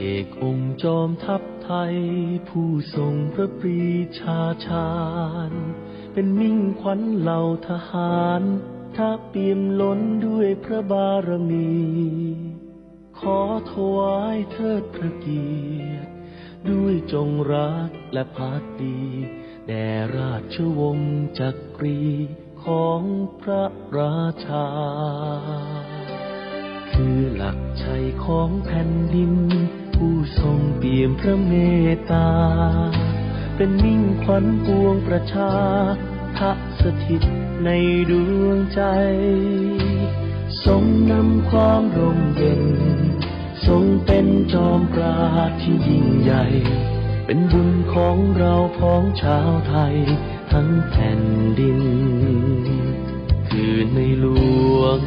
เอกองค์จอมทัพไทยผู้ทรงพระปรีชาชาญเป็นมิ่งขวัญเหล่าทหารถ้าเปี่ยมล้นด้วยพระบารมีขอถวายเทิดพระเกียรติด้วยจงรักและภักดีแด่ราชวงศ์จักรีของพระราชาคือหลักชัยของแผ่นดินผู้ทรงเปี่ยมพระเมตตาเป็นมิ่งขวัญปวงประชาทะสถิตในดวงใจทรงนำความร่มเย็นทรงเป็นจอมปราชญ์ที่ยิ่งใหญ่เป็นบุญของเราพ้องชาวไทยทั้งแผ่นดินคือในหลวง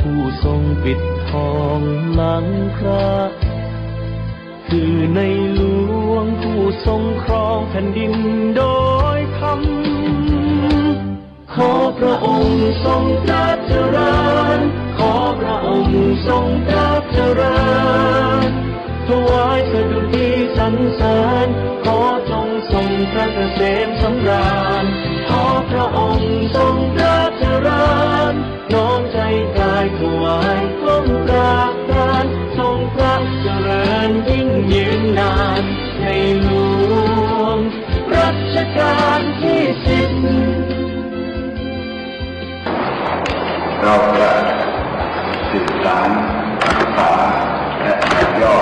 ผู้ทรงปิดทองหลังพระคือในหลวงผู้ทรงครองแผ่นดินโดยธรรมขอพระองค์ทรงพระเจริญขอพระองค์ทรงพระเจริญถวายสดุดีสรรเสริญขอจงทรงพระเกษมสำราญขอพระองค์ทรงพระเจริญน้อมใจกายถวายก้มกราบทานทรงพระเจริญยิ่งยืนนานในหลวงรัชกาลที่10เราจะสืบสานศึกษาและย่อ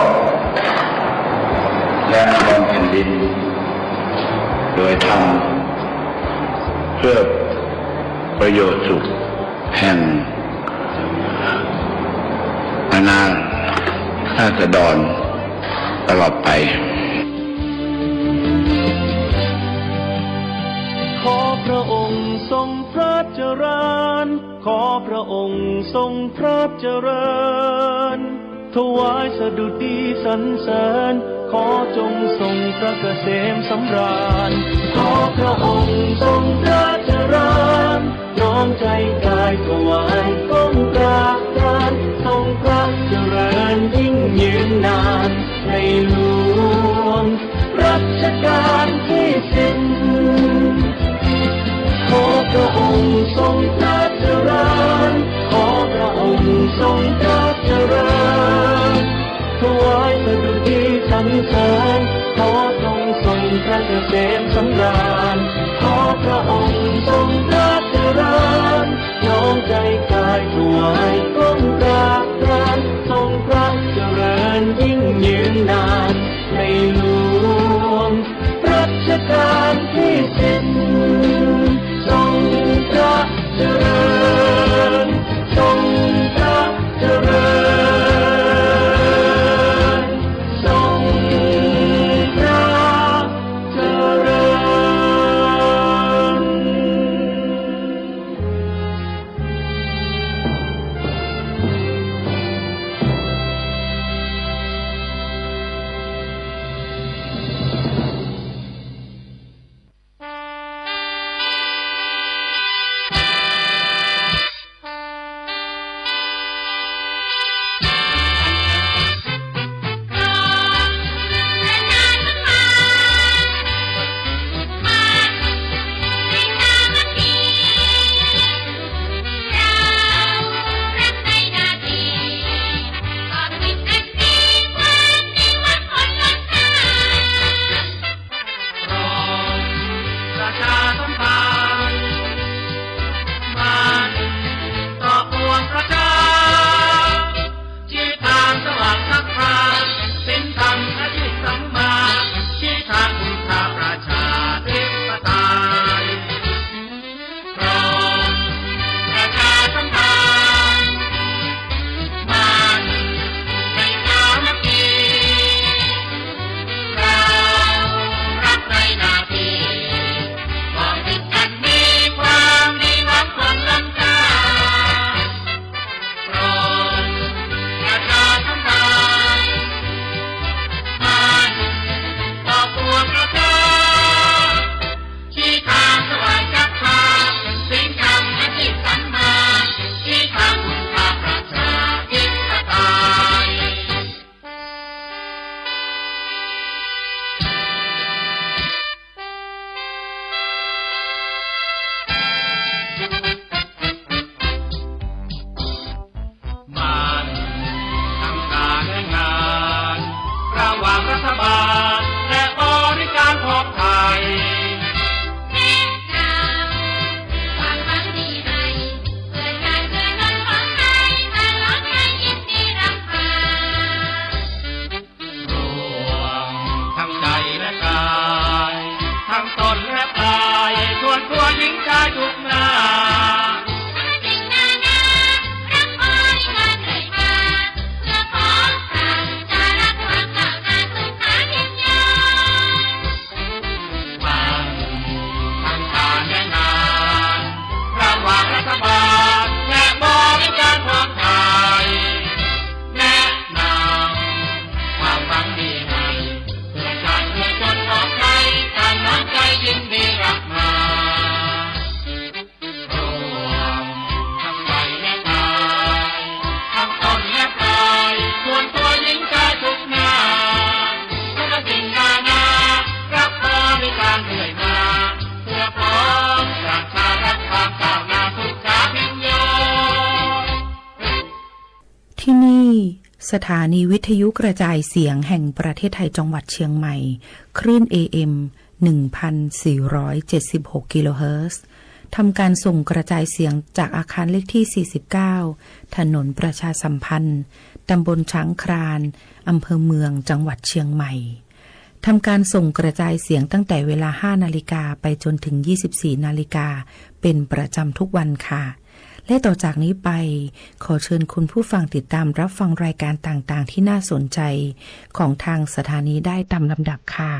และบำเพ็ญดินโดยทำเพื่อประโยชน์สุขแห่งอาณาราษฎรตลอดไปขอพระองค์ทรงพระเจริญขอพระองค์ทรงพระเจริญถวายสดุดีสรรเสริญขอจงทรงพระเกษมสำราญขอพระองค์ทรงพระเจริญน้อมใจกายถวายก้มกราบทานทรงพระเจริญยิ่งยืนนานในหลวงรัชกาลที่10ขอพระองค์ทรงพระเจริญขอพระองค์ทรงพระเจริญถวายสดุดีสรรเสริญขอจงทรงพระเกษมสำราญขอพระองค์ทรงพระเจริญน้อมใจกายถวายก้มกราบทานทรงพระเจริญยิ่งยืนนานในหลวงรัชกาลที่10ทรงพระเจริญทรงพระเจริญทรงพระเจริญ สถานีวิทยุกระจายเสียงแห่งประเทศไทยจังหวัดเชียงใหม่คลื่น AM 1,476 กิโลเฮิรตซ์ทำการส่งกระจายเสียงจากอาคารเลขที่ 49 ถนนประชาสัมพันธ์ตำบลช้างครานอำเภอเมืองจังหวัดเชียงใหม่ทำการส่งกระจายเสียงตั้งแต่เวลา 5 นาฬิกาไปจนถึง 24 นาฬิกาเป็นประจำทุกวันค่ะและต่อจากนี้ไปขอเชิญคุณผู้ฟังติดตามรับฟังรายการต่างๆที่น่าสนใจของทางสถานีได้ตามลำดับค่ะ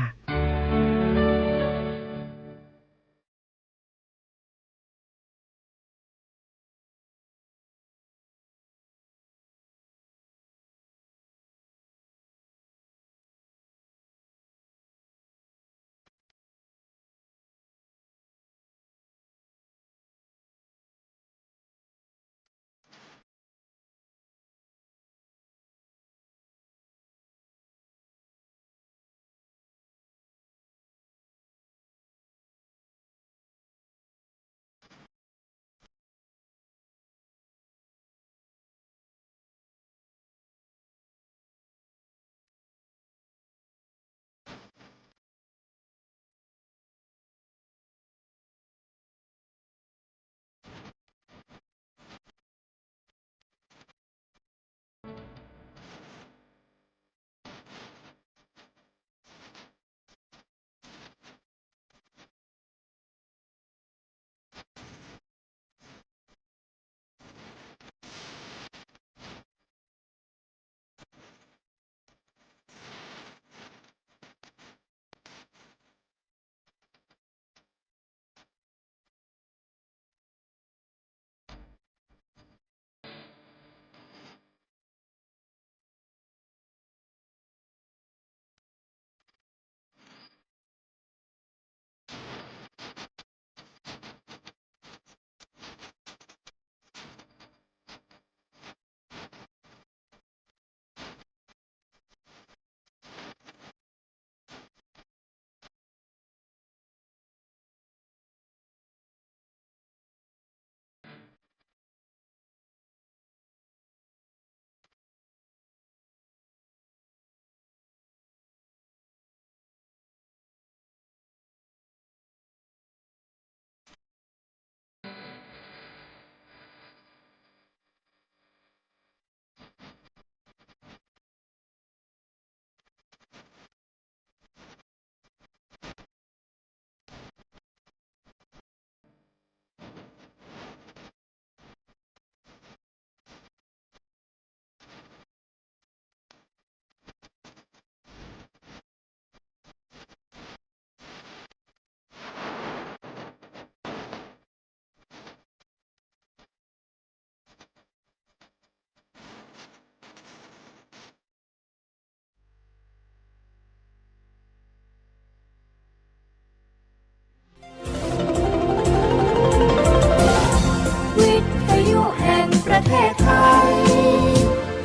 วิทยุแห่งประเทศไทย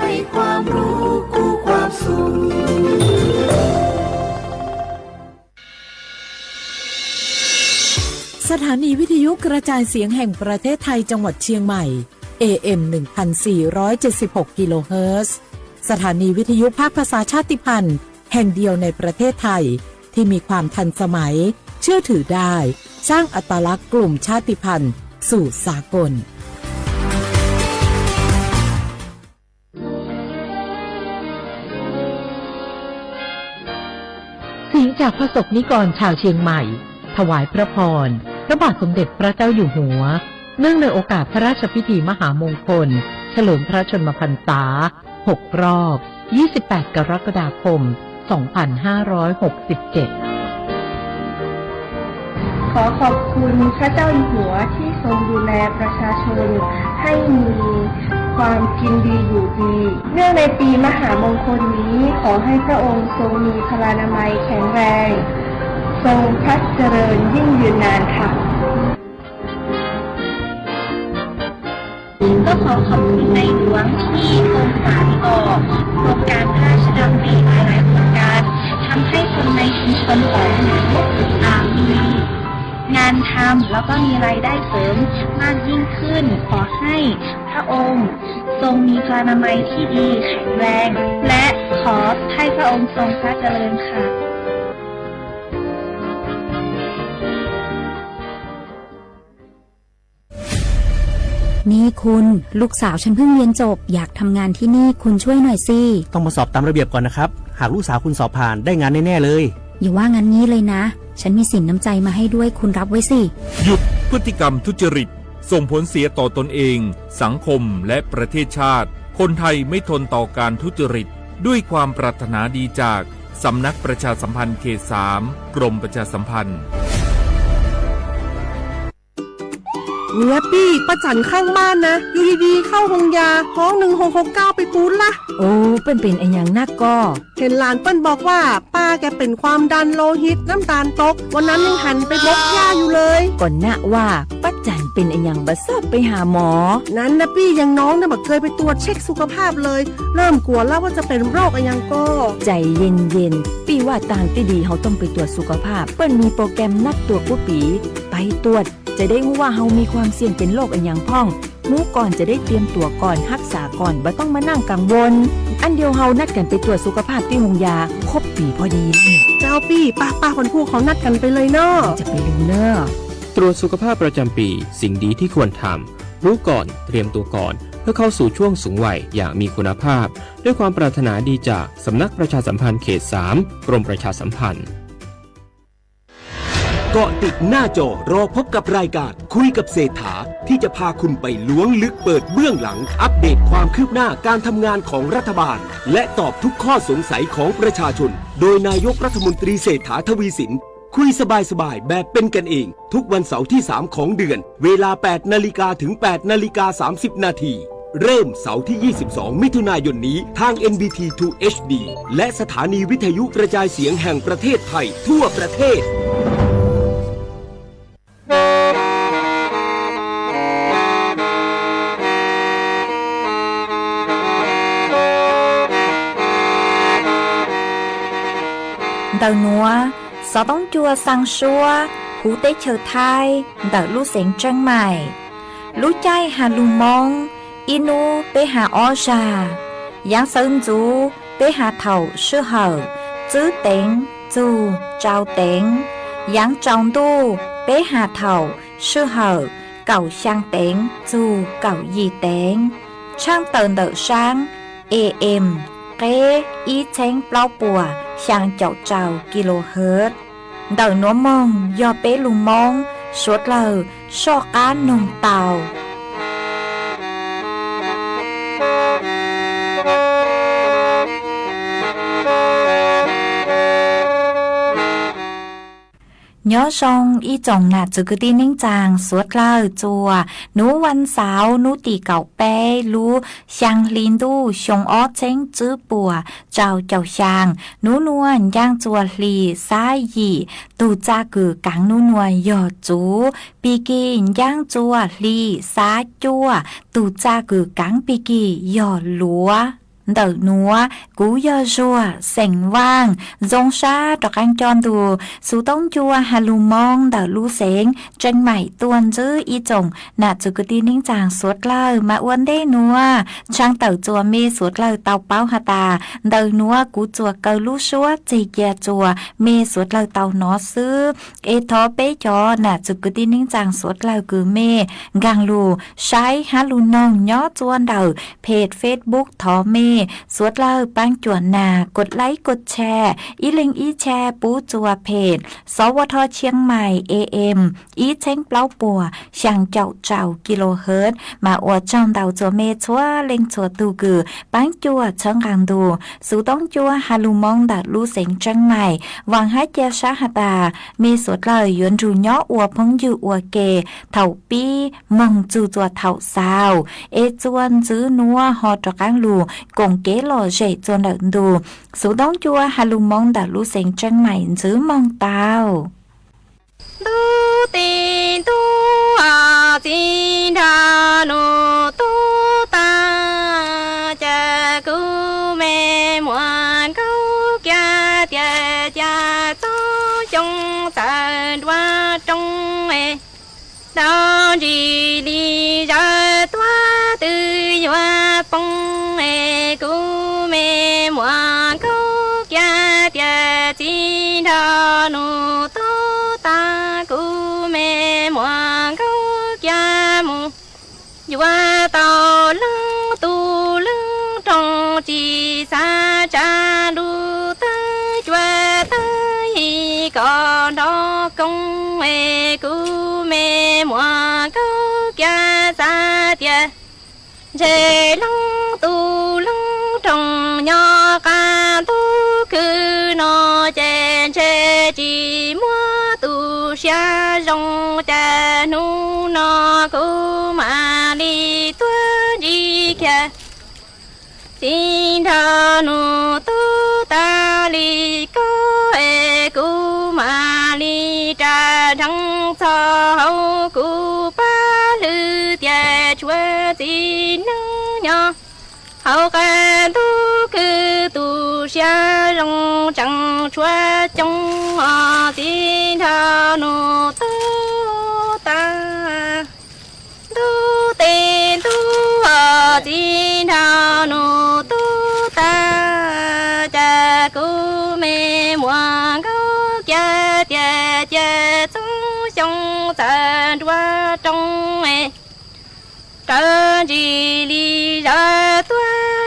ให้ความรู้คู่ความสุขสถานีวิทยุกระจายเสียงแห่งประเทศไทยจังหวัดเชียงใหม่ AM 1,476 กิโลเฮิรตซ์สถานีวิทยุภาคภาษาชาติพันธุ์แห่งเดียวในประเทศไทยที่มีความทันสมัยเชื่อถือได้สร้างอัตลักษณ์กลุ่มชาติพันธุ์สู่สากลเสียงจากพระสงฆ์นิกรชาวเชียงใหม่ถวายพระพรพระบาทสมเด็จพระเจ้าอยู่หัวเนื่องในโอกาสพระราชพิธีมหามงคลเฉลิมพระชนมพรรษา6 รอบ 28 กรกฎาคม 2567 ขอขอบคุณพระเจ้าอยู่หัวที่ทรงดูแลประชาชนให้มีความกินดีอยู่ดีเนื่องในปีมหามงคลนี้ขอให้พระองค์ทรงมีพลานามัยแข็งแรงทรงพระเจริญยิ่งยืนนานค่ะก็ขอขอบคุณในหลวงที่ทรงสานต่อโครงการพระราชดำริหลายๆโครงการทำให้คนในชุมชนของหนูมี งานทำแล้วก็มีรายได้เสริมมากยิ่งขึ้นขอให้พระองค์ทรงมีพลานามัยที่ดีแข็งแรงและขอให้พระองค์ทรงพระเจริญค่ะนี่คุณลูกสาวฉันเพิ่งเรียนจบอยากทำงานที่นี่คุณช่วยหน่อยสิต้องมาสอบตามระเบียบก่อนนะครับหากลูกสาวคุณสอบผ่านได้งานแน่ๆเลยอย่าว่างั้นงี้เลยนะฉันมีสินน้ำใจมาให้ด้วยคุณรับไว้สิหยุดพฤติกรรมทุจริตส่งผลเสียต่อตนเองสังคมและประเทศชาติคนไทยไม่ทนต่อการทุจริตด้วยความปรารถนาดีจากสำนักประชาสัมพันธ์เขต 3 กรมประชาสัมพันธ์เนี่ยปี้ป้าจันข้างบ้านนะอยู่ดีๆเข้าห้องยาห้อง1669ไปปูนละโอ้เป็นไอ้อย่างนักก็เห็นหลานเปิ้นบอกว่าป้าแกเป็นความดันโลหิตน้ำตาลตกวันนั้นยังหันไปบกยาอยู่เลยก่อนนะว่าป้าจันเป็นไอ้อย่างบัดซอบไปหาหมอนั้นนะปี้ยังน้องนะบักเคยไปตรวจเช็คสุขภาพเลยเริ่มกลัวแล้วว่าจะเป็นโรคอะไรยังก็ใจเย็นๆปี้ว่าต่างที่ดีเขาต้องไปตรวจสุขภาพเปิ้นมีโปรแกรมนัดตรวจผู้ปีไปตรวจจะได้รู้ว่าเฮามีความเสี่ยงเป็นโรคอันยังพ่องรู้ก่อนจะได้เตรียมตัวก่อนรักษาก่อนบ่ต้องมานั่งกังวลอันเดียวเฮานัดกันไปตรวจสุขภาพที่โรงยาครบปีพอดีเจ้าปี้ป้าคนผู้เขานัดกันไปเลยเนาะจะไปลืมเนาะตรวจสุขภาพประจำปีสิ่งดีที่ควรทำรู้ก่อนเตรียมตัวก่อนเพื่อเข้าสู่ช่วงสูงวัยอย่างมีคุณภาพด้วยความปรารถนาดีจากสำนักประชาสัมพันธ์เขต 3 กรมประชาสัมพันธ์เกาะติดหน้าจอรอพบกับรายการคุยกับเศรษฐาที่จะพาคุณไปล้วงลึกเปิดเบื้องหลังอัปเดตความคืบหน้าการทำงานของรัฐบาลและตอบทุกข้อสงสัยของประชาชนโดยนายกรัฐมนตรีเศรษฐาทวีสินคุยสบายๆแบบเป็นกันเองทุกวันเสาร์ที่3ของเดือนเวลา 8 นาฬิกาถึง 8 นาฬิกา 30 นาทีเริ่มเสาร์ที่ 22 มิถุนายนนี้ทาง NBT 2 HD และสถานีวิทยุกระจายเสียงแห่งประเทศไทยทั่วประเทศĐầu núa, gió bóng chua sang xua, hú tế chờ thai, đỡ lũ xén trăng mải. Lũ chay hà lù mong, inu bế hà o trà. Giáng sơn chú, bế hà thầu sư hở, chữ tên, chú, trao tên. Giáng trọng tu, bế hà thầu sư hở, cầu sang tên, chú, cầu gì tên. Trang tờn đỡ sáng, AM, kế, ý chênh bao bùa, sang chậu trào kHz. Đợi nó mong do bé lùng mong suốt lờ so cá nồng tàu. Nhớ xong y chồng nạt chữ cứ tin ninh chàng suốt lờ chùa nú văn sáo nú tì cậu bé lú sang linh đu xong ó chênh chữ bùa trào chào sang nú nuôn giang chùa lì xá yì tù cha cử cáng nú nuôn yò chú bì kỳ giang chùa lì xá chùa tù cha cử cáng bì kỳ yò lúa đỡ núa cú do rùa sành vang dông xa trọc anh tròn đùa sú tông chua hà lù mong đỡ lú sánh tranh mải tuôn dư y chồng nạ chú cứ tin ninh chàng suốt lờ mà uốn đê núa trang tàu chùa mê suốt lờ tàu bao hà tà đỡ núa cú chùa cầu lú suốt chì kìa chùa mê suốt lờ tàu nó sư ê thó bế chó nạ chú cứ tin ninh chàng suốt lờ cứ mê gang lù sái hà lù nông nhó chuôn đỡ page Facebook thó mêสุดเลยปังจวนนากดไลค์กดแชร์อีลิงอีแชร์ปูจัวเพจสวทเชียงใหม่ AM อีเช้งเปล่าปัวช่างเจ้ากิโลเฮิรตซ์มาอวดจ้องเดาจัวเมชัวเล็งจัวตูกือปังจัวเชิงกังดูสูต้องจัวฮาลูมองดัดลูเสงจังใหม่วางให้เจชาฮตาเมสุดเลยยวนรูย่ออวพงอยู่อวเกเถ่าปีมองจูจัวเถ่าสาวเอจวนจื้อนัวฮอตระกังลูกงเก๋หล่อเจจวนเดินดูสูต้องจัวฮาลูมองดัดลูเสงจังใหม่จื้อมองเตาตูตีตูอาจินดาโนตูตาจะกูเมมวนกูแก่เจ้าจงสันว่าจง chỉ đi ra toa từ hoa bông cú mẹ mua câu kia kia chỉ thà nụ tô ta cú mẹ mua câu kia mu hoa tàu lưng tu lưng trong chỉ xa cha lu ta chua ta hi còn đó công cú mẹ mua câu kia xa tiền chế lăng tu lăng trong nhỏ ca tu cứ nó chế chỉ mua tu xa rong cha nu nó cứ mà đi tua đi kia xin thà nu tu ta li có cú mà li cha thăng cho hậu cú ba lư tia chúa xin nâng nhỏ hậu ca tu cứ tu xa rong chẳng chúa trong họ xin thà nu tu ta tu tên tu họ xin thà nu tu ta cha cú mẹ mua câu cha cha cha sống sống ta đua trong trơn chỉ đi ra tua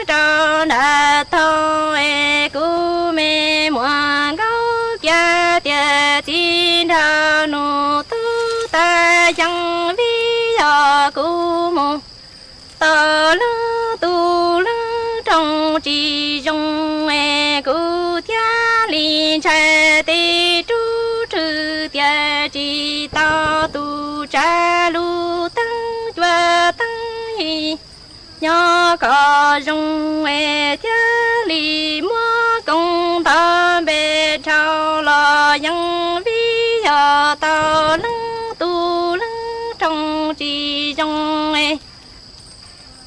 trơn đã thâu cú mẹ mua câu cha cha xin thà nu tu ta chẳng vì giờ cú mù tờ lư tu lư trong chỉ trong cú tia li chạy tê chú trừ tia chỉ ta tu cha lu tăng chua tăng hi nhỏ có trong tia li mua công ta bê trao lo yang vi giờ tờ lư tu lư trong chỉ trong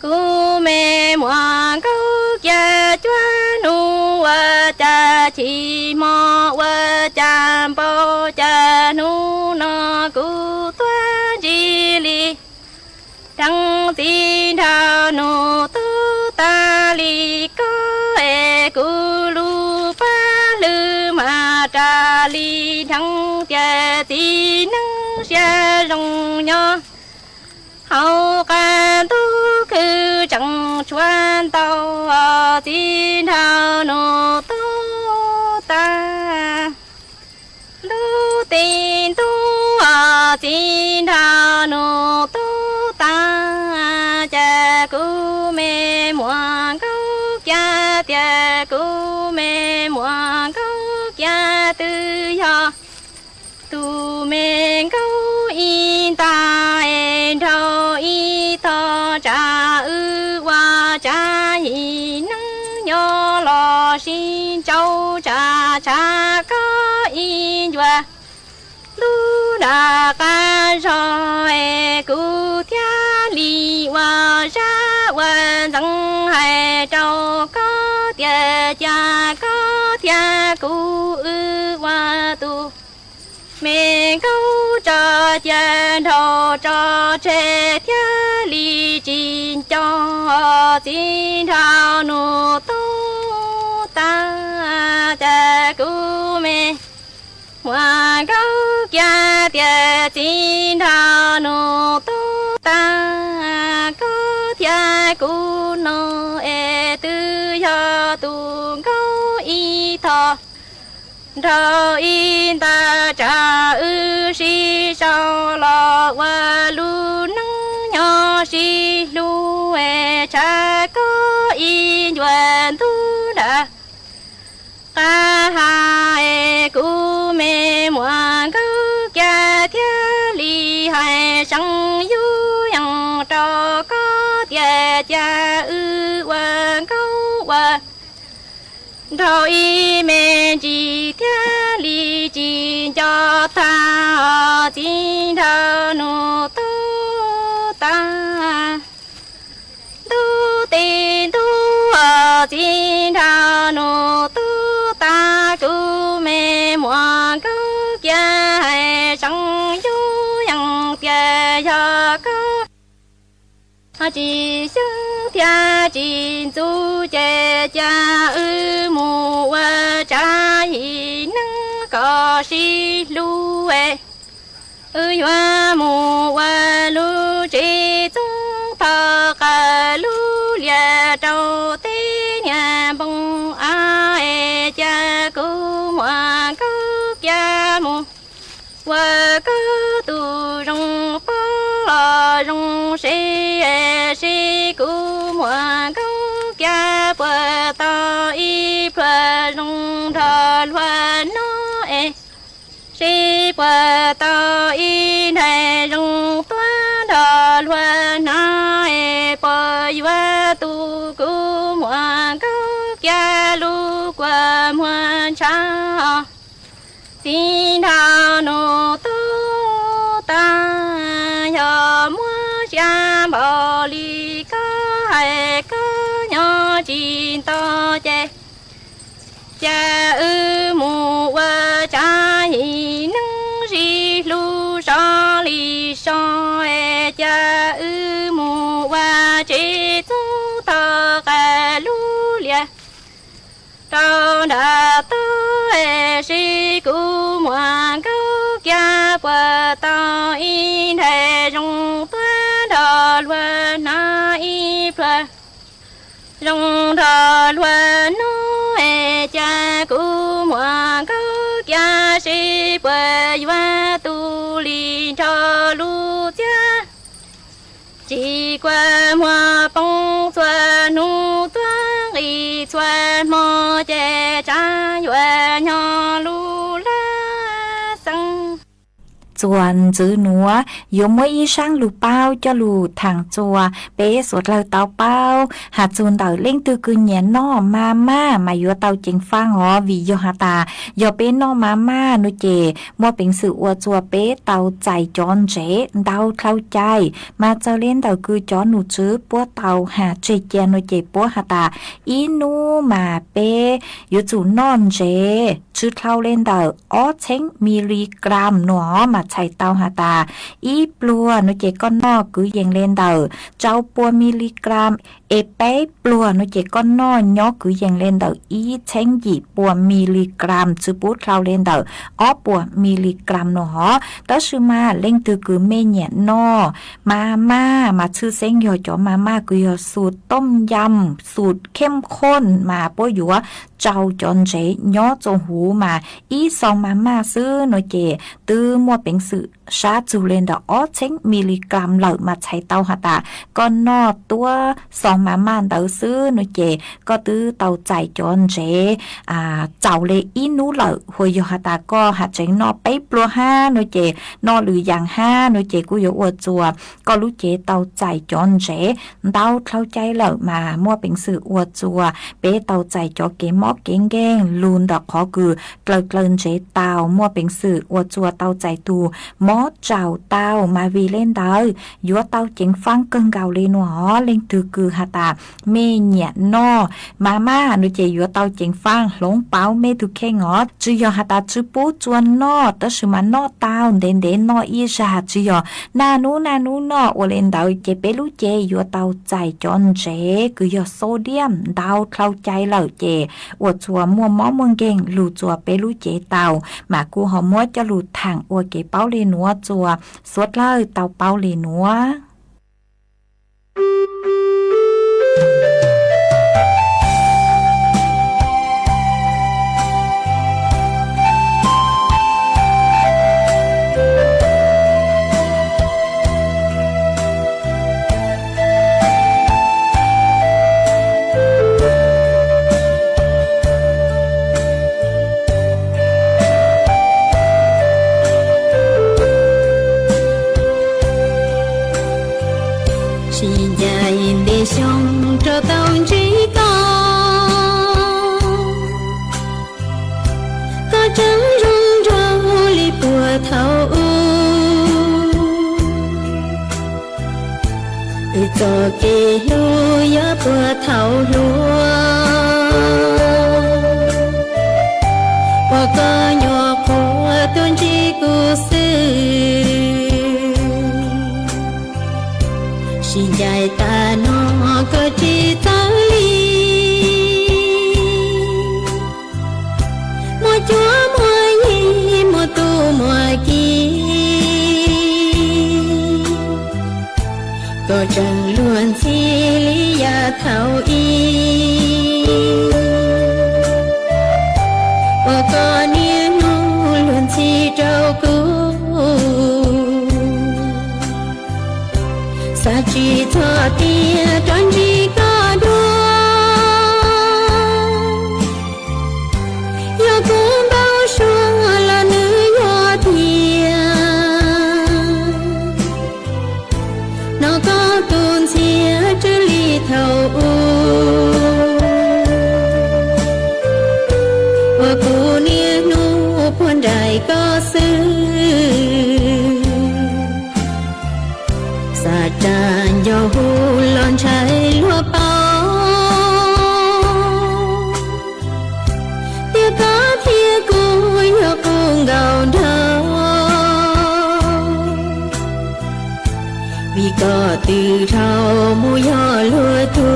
cú mẹ mua câu kia chúa nu cha chỉ mò cha bao cha nu nó cú tua chỉ li trăng xin thà nu tu ta li có cú lu ba lư mà cha li trăng cha chỉ nâng xa rong nhỏ hậu ca tu cứ chẳng choan tàu xin thao nô tu ta lu tin tu xin thao nô tu ta cha cú mẹ mua câu cha cha cú mẹ mua câu cha tư do tu mẹ câu in ta en thâu y tho cha ư qua cha hi nâng nhỏ lo xin châu cha cha có in chua lu đà ca rồi cú thia li qua cha qua răng hai châu có tia cha có thia cú ư qua tu mẹ câu cho cha thọ cho trẻ thia li chín cho xin thao nô tu ta cha cú mẹ hoa câu cha tia xin thao nô tu ta có thia cú nô tư cho tu câu y thọ thâu in ta cha ư si sao lo qua lu nâng nhỏ si lu cha có in juan tu đã ca hai cú mẹ mua câu kia thia li hai sang yu yang cho có tia cha ư quan câu qua thâu y mẹ chỉ thia li chỉ cho ta xin thâu nô tu ta tu tin tu xin thâu nô tu ta cú mẹ mua câu kia hai sang yu yang tia ya có chỉ xứng thia chỉ du chế cha mù cha hi nâng có si lu hoa mù lu chỉ tung thọ cả lu lia trâu tê nhà bông cha cứu hoa cứu cha mù qua cứu tu rong bó rong si cứu hoa cứu cha bờ to y bờ rong thọ hoa nó si bờ to y này rong toa thọ hoa nó bờ hoa tu cứu hoa cứu cha lu qua hoa cha xin thao nô tu ta yo mua cha bỏ li có hay có nhỏ chín to che cha mù cha hi nâng ri lu so li so cha mù chế tu ta cả lu lia tao đã tới si cu mua câu kia bờ tao in hệ rong toa đò lúa na y phơi rong đò lúa nó cha cu mua câu kia si bờ hoa tu li cho lu cha chỉ qua hoa bông xua nu toa đi xua mò che cha hoa nhỏ lu la sang ส่วนจื้อหนัวยมว่าอีช่างลูเป้าจะลูทางจัวเป๊สวดเราเตาเป้าหาจูนเต่าเล่งตือกืนแหนนอมายัวเตาจิงฟังหอวิโยหาตายอเป้นอมานุเจมัวเป็นสื่ออวจัวเป้เตาใจจอนเจเตาเข้าใจมาเจ้าเล่นเตาคือจอนหนูจื้อปัวเตาหาเจเจนุเจปัวหาตาอีนูมาเป้ยูจูนอนเจชื่อเข้าเล่นเตาอ้อเช้งมิลลิกรัมหนอมาใช้เตาหาตาอีปลัวนุเจก้อนนอกคือยังเล่นเตาเจ้าปัวมิลลิกรัมเอเป้ปลัวนุเจก้อนนอยอคือยังเล่นเตาอีเช้งหยีปัวมิลลิกรัมชื่อปุ๊ดเข้าเล่นเตาอ้อปัวมิลลิกรัมหนอแต่ชื่อมาเล่งตือคือเมเนียนอมาชื่อเซ้งยอจ่อมาคือยอสูตรต้มยำสูตรเข้มข้นมาปัวอยู่เจ้าจอนเจยอจงหูมาอีซองมาซื้อหน่อยเจตื้อมัวเป็นสื่อชาจูเลนดออเช้งมิลลิกรัมเหล่ามาใช้เตาหาตาก็นอตัวซองมาเตาซื้อหน่อยเจก็ตื้อเตาใจจอนเจเจ้าเลยอีนู้เหล่าหัวยหาตาก็หาเจงนอไปปลัวห้าหน่อยเจนอหรืออย่างห้าหน่อยเจกูอยู่อวดจัวก็รู้เจเตาใจจอนเจเตาเข้าใจเหล่ามามัวเป็นสื่ออวดจัวเป้เตาใจจอเกมอกเก้งลูนดอกขอคือเกลินเจเตามัวเป็นสื่ออวดจัวเตาใจตูมอเจ้าเตามาวีเล่นเตายัวเตาเจ๋งฟังเกิงเกาเลยหนอเล่งตือคือหาตาเมเนียนอมาหนูเจยัวเตาเจ๋งฟังหลงเป้าเมตุแค่งอจือยอหาตาจือปูจวนนอแต่ชื่อมันนอเตาเด่นนออีชาจือยอนานูนอโอเล่นเตาเจเปลูเจยัวเตาใจจอนเจคือยอโซเดียมเตาเข้าใจเหล่าเจอวดจัวมัวมอเมืองเก่งหลูจัวเปลูเจเตามากูหอมัวจะหลูทางอวเกเป้าเลนัวจัวสวดเล่าเตาเป้าเลนัวtrong trò tàu trí có trắng rung rau li bùa thâu cho kê lu gió bùa thâu lúa qua có nhỏ của tuôn trí cô sư 心在大诺个只早里，莫捉莫依莫度莫记，个争论起里呀头一，我个你努论起照顾。sa chi cho tia tròn chi có đua yêu cũng bao xuân là nữ yo thia nó có tuôn chia chữ ly thầu và cô nia nu buồn đại có xứ tràn dầu lon trái lúa bao tia cá thia cùi yo cùng gạo thâu vì có từ thâu mu yo lúa thu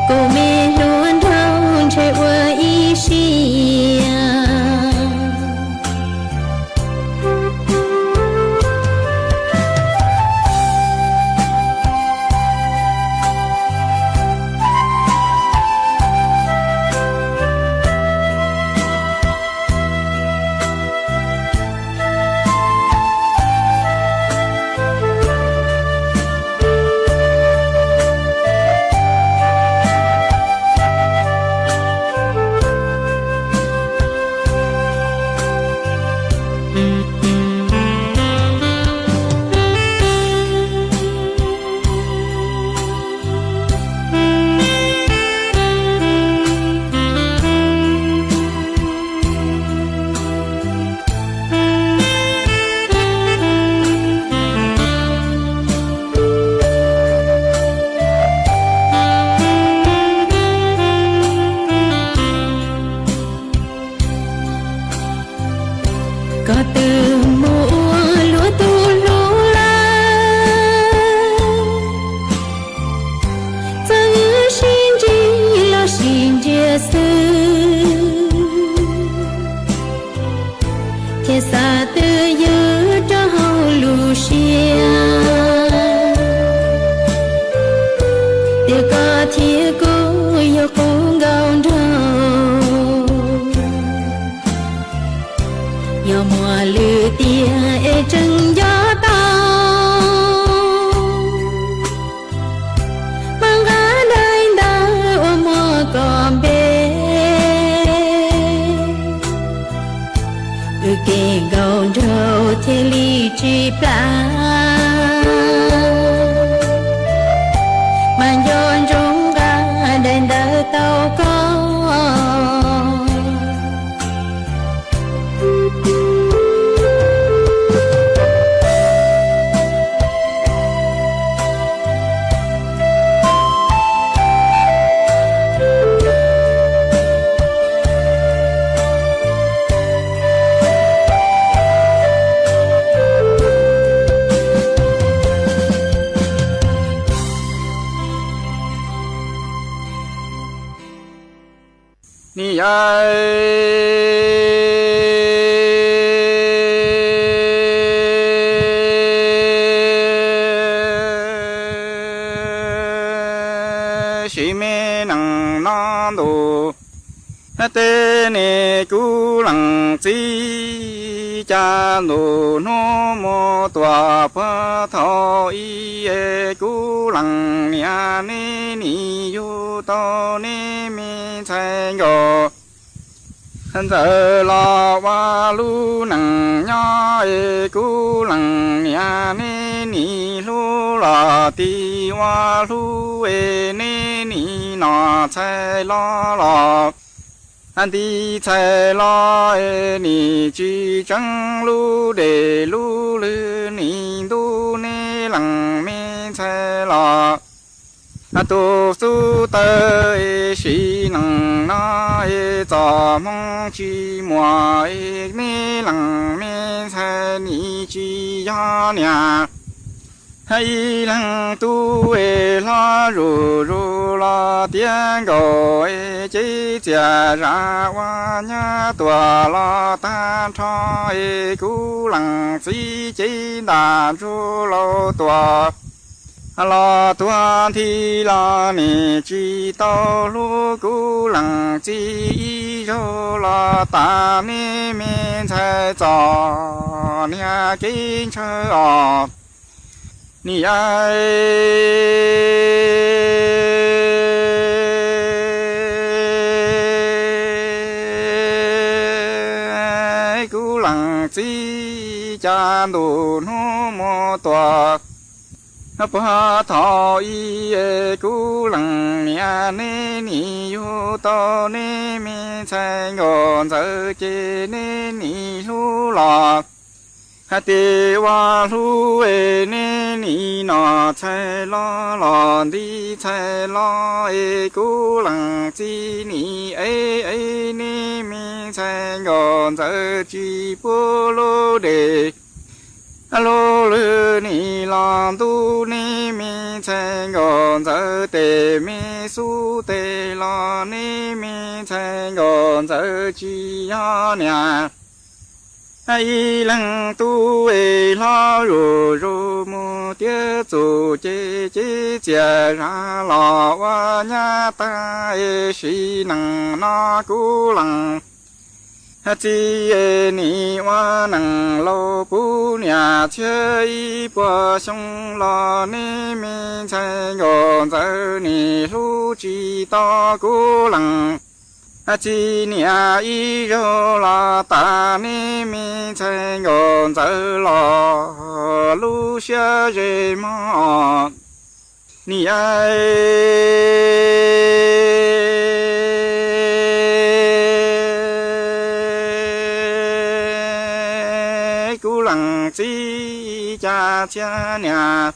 cô mê luôn thâu chạy qua ý xia tê nê chú lăng chi cha nô nô mô tòa phơ thọ y e chú lăng nia nê ni yu tô nê mi chai ngô thân thờ lo wa lu nằng nho e chú lăng nia nê ni lu la ti wa lu e nê ni na chai lo anh đi chạy lo ni chỉ chẳng lu để lu lư ni du nê lăng mê chạy lo à tu su tơ sĩ năng na cho mong chi mùa nê lăng mê chạy ni chi ya nya hay lăng tu e la ru ru la tiên go e chi chia ra wa nya tua la tan cha e cu lăng si chi đàn ru lo tua la tua thi la ni chi tao lu cu lăng chi ro la ta ni min chai cho nia kinh chơ ni ai cu lăng chi cha đủ nó mò toa pa thọ y cu lăng nia nê ni yu to nê mi chai ngon giờ chê nê ni lu lọ tê wa lu e nê ni nọ chai lo lọ đi chai lo cu lăng chi ni nê mi chai ngon giờ chi po lo đề alo lư ni lan tu ni mi chen gon zơ tê mi su tê la ni mi chen gon zơ chi ya nya ai lăng tu e la ru ru mu tia zu chi chi chia ra la wa nya ta e shi nang na ku lăng chi ni wa nang lo pu nya che po song lo ni mi chai go zơ ni lu chi to ku lăng chi nia y ro la ta ni mi chai go zơ lo lu xia re ma ni chi cha cha nya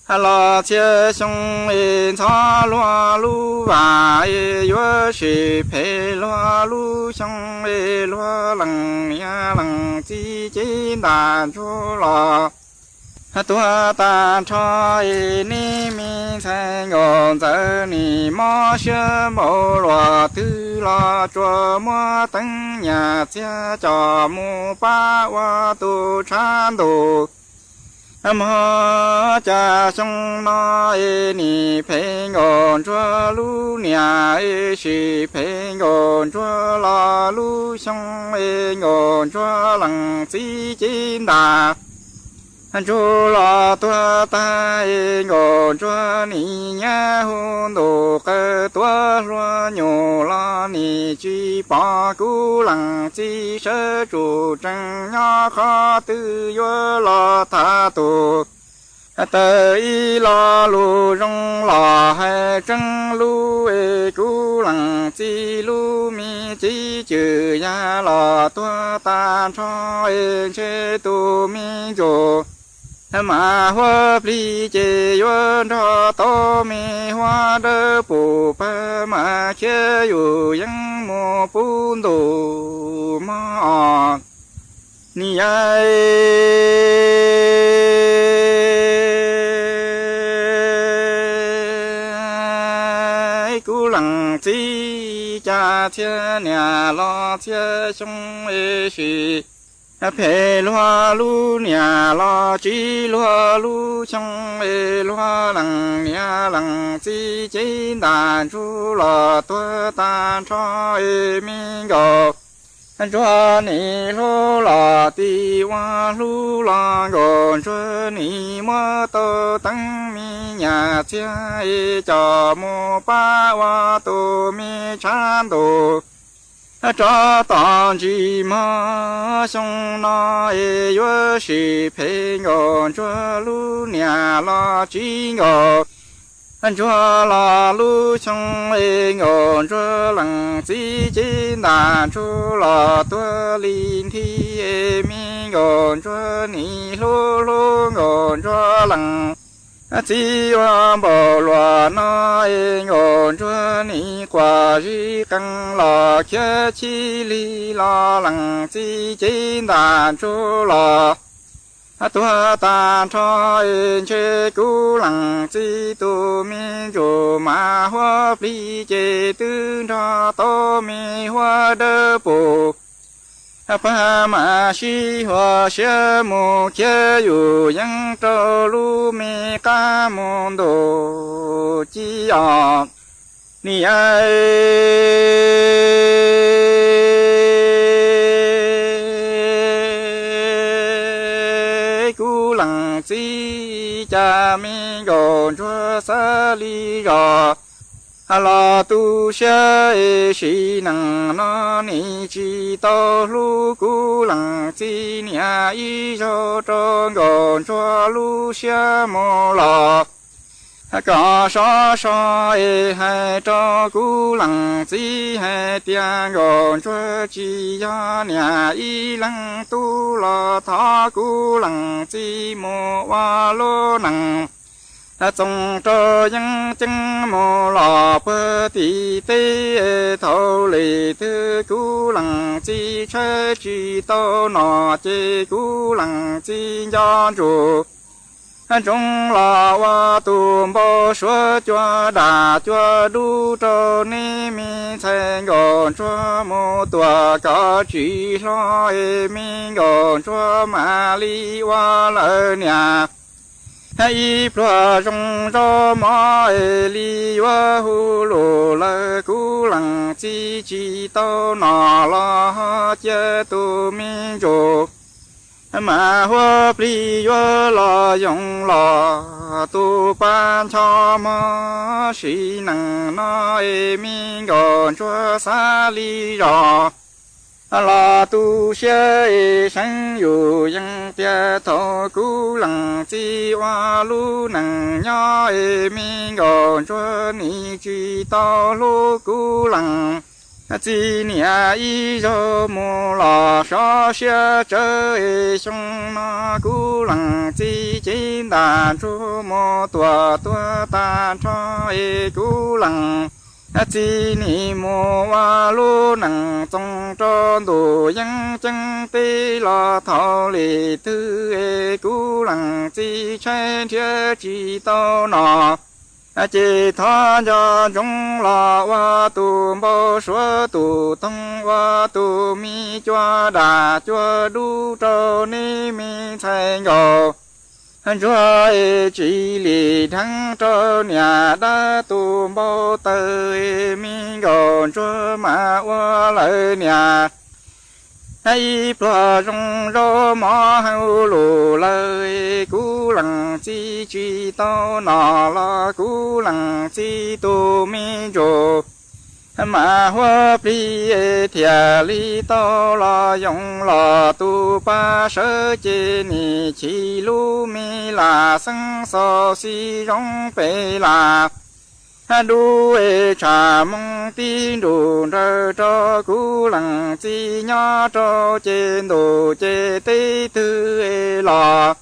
la che song e cha lo lu wa e yo shi pe lo lu song e lo lăng nia lăng chi chi đàn chu lo tua ta cho e ni mi sai ngon zơ ni mo she mo lo tư lo cho mo tăng nhà cha cho mu pa wa tu chan du mo cha song no e ni pe ngon cho lu nia e shi pe ngon cho la lu song e ngon cho lăng chi chi đà chú lo tua ta ngô cho ni nhá hôn đồ cơ tua lo nhô lo ni chi bỏ cú lăng chi sơ chủ trăng nhá khó tư yo lo tha tu tới lo lu rong lo hay trăng lu cú lăng chi lu mi chi chữ ya lo tua ta cho che tu mi jo mà hoa pli chế yuan cho to mi hoa đơ bù pa mà chế yu yang mo bún đồ ma ni ai cú lăng chi cha chia nhà lo chia sông e shi pe loa lu nia lo chi loa lu trong e loa lăng nia lăng chi chi đàn chu lo tua tan cho e mi go cho ni lu lo ti wa lu lo go cho ni mo to tăng mi nhà chia e cho mo pa wa tu mi chan do cho tàn chi ma song na e yo shi pe ngon cho lu nia la chi ngo cho la lu song e ngon cho lăng chi chi na cho la tua lin thi e mi ngon cho ni lu lu ngon cho lăng chỉ hoa bỏ loa nói ngọn chúa ni quả gì căng lò kia chi li lo lăng chi chín đàn chúa lò tua ta cho chế cú lăng chi tu mi chủ mà hoa pli chế tư cho to mi hoa đơ bù pa ma shi hoa xia mu kia yu yang trâu lu mi ca môn đồ chi à ni ai cú lăng chi cha mi gòn chúa sa li gò la tu xia shi năng nó ni chi to lu cú lăng chi nia y cho tròn gòn chúa lu xia mô lò có so hai cho cú lăng chi hai tiếng gòn chúa chi ya nia y lăng tu lo tha cú lăng chi mô wa lô năng trong trò dân chân mô lò bơ tì tê thâu lì thư cú lăng chi chơi chi tô nọ chê cú lăng chi do chủ trong lò wa tùm bò xua chua đà chua đu trò ni mi thành gòn chua mô tùa có chỉ lo mi gòn chua mà li wa lơ nhà hay plua trong gió mò li wa hu lô lơ cú lăng chi chi tô nọ lo chê tu mi chô mà hoa pli wa lo yong lo tu pan cho mò shi năng no mi gòn chua sa li rò la tu xie sang yu yang tia thọ cú lăng chi hoa lu năng nhó mi gòn chua ni chi to lu cú lăng chi nia y cho mô lò so xia chơi sông nó cú lăng chi chín đàn chu mô tua tua ta cho cú lăng chi ni mô wa lu năng trong tròn đồ yang chân tê lo thọ lì tư cú lăng chi chơi chơi chi to nọ chỉ thọ cho chúng lo wa tu bồ xua tu tông wa tu mi chua đà chua đu trâu ni mi thành gò chúa chỉ lì thắng cho nhà đã tu bồ tơ mi gò chúa mà wa lợi nhà hay plua trong gió mò hưu lù lời cú lăng chi chi to nọ lo cú lăng chi tu mi chô mà hoa pli thia li to lo yong lo tu pa sơ chê ni chi lu mi la sang so si rong pe la đu trà mong tin đủ rơ cho cú lăng chi nhỏ cho trên đồ chê tê tư lò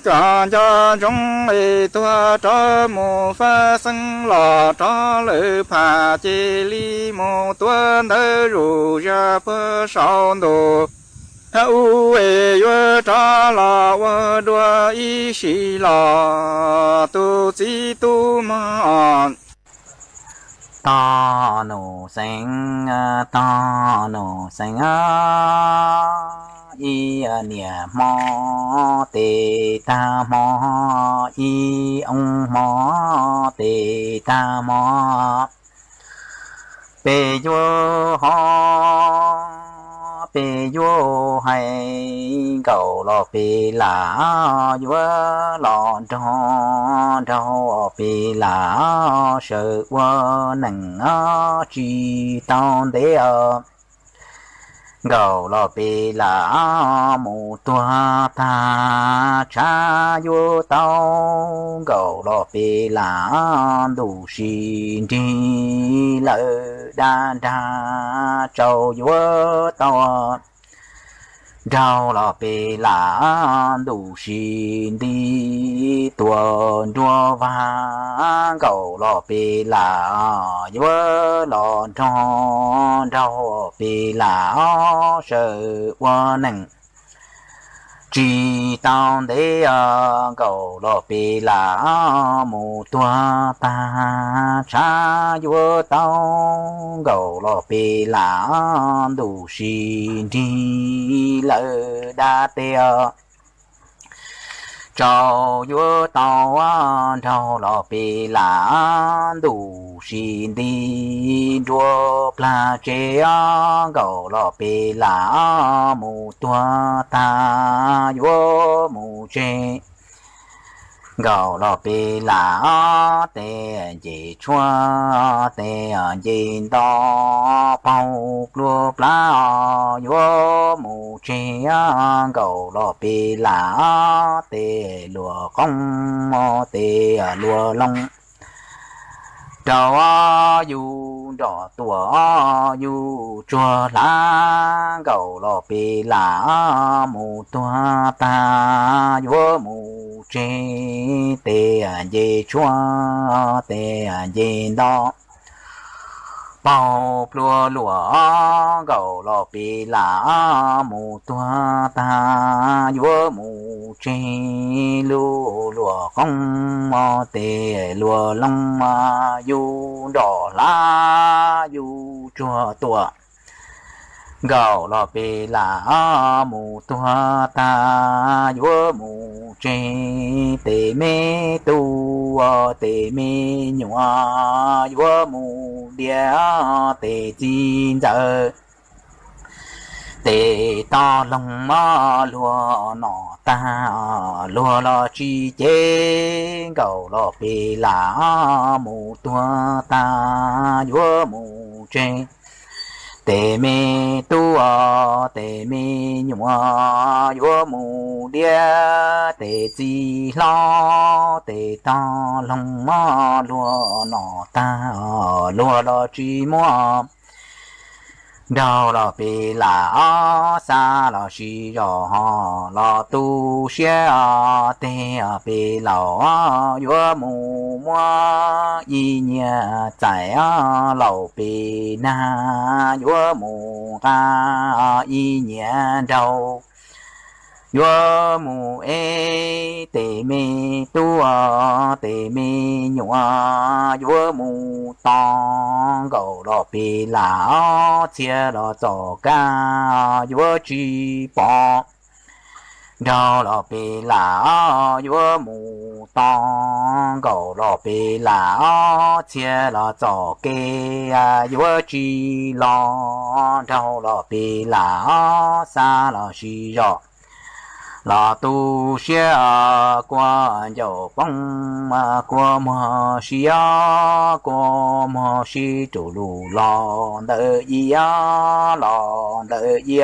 còn cho chúng tua cho mù pha sân lò cho lỡ phà chê li mù tuân đỡ rủ ra bơ sao đồ u yue cha la wa đua y xì la tu chi tu ma ta nô sinh y nia mò tê ta mò y ông mò tê ta mò bê yo ho bê yo hay cầu lo bê là yo lo cho bê là sợ qua nằng chi tao để gầu lo bê là một tua ta cha yo tao gầu lo bê là đủ xin đi lỡ đa đa trâu yo tao rau lò bê lá đủ xin đi tuần đua vang cầu lò bê lá vỡ lò tròn rau bê lá sợ qua nặng chỉ tao để cầu lò bê lá mù tua ta cha vỡ tao cầu lò bê lá đủ xin đi lỡ đa tê trâu vỡ tao trâu lò bê lá đủ xin đi đua pla chế cầu lò bê lá mù tua ta vỡ mù chế gạo lò bê lá tê dì chua tê dì đo bao lúa lá vua mù chê gạo lò bê lá tê lúa công tê lúa long trâu yu đỏ tua yu chua lá gạo lò bê lá mù tua ta vua mù chê tê dê chua tê dê đo bao lúa lúa gạo lò bê lá mù tua ta vua mù chê lúa lúa công tê lúa long yu đỏ lá yu chua tua gạo lò bê lá mù tua ta vua mù chê tê mê tu tê mê nhua vua mù đĩa tê chín giờ tê to lòng lúa nọ ta lúa lo chi chê gạo lò bê lá mù tua ta vua mù chê tê mê tu tê mê nhua vua mù đĩa tê chi lo tê to lòng lúa nọ ta lúa lo chi mua đào lò bê lá xa lò xì rò lò tu xế tê bê lò vua mù mua y nhà chạy lò bê na vua mù ca y nhà đâu vua mù ê tê mê tu tê mê nhua vua mù tong gạo lò bê lá chia lò trò ca vua chi bò đào lò bê lá vua mù tong gạo lò bê lá chia lò trò kê vua chi lò đào lò bê lá xa lò xì rò là tu xế qua dầu bông qua mò xí qua mò xí chủ lù lò đợi gì lò đợi gì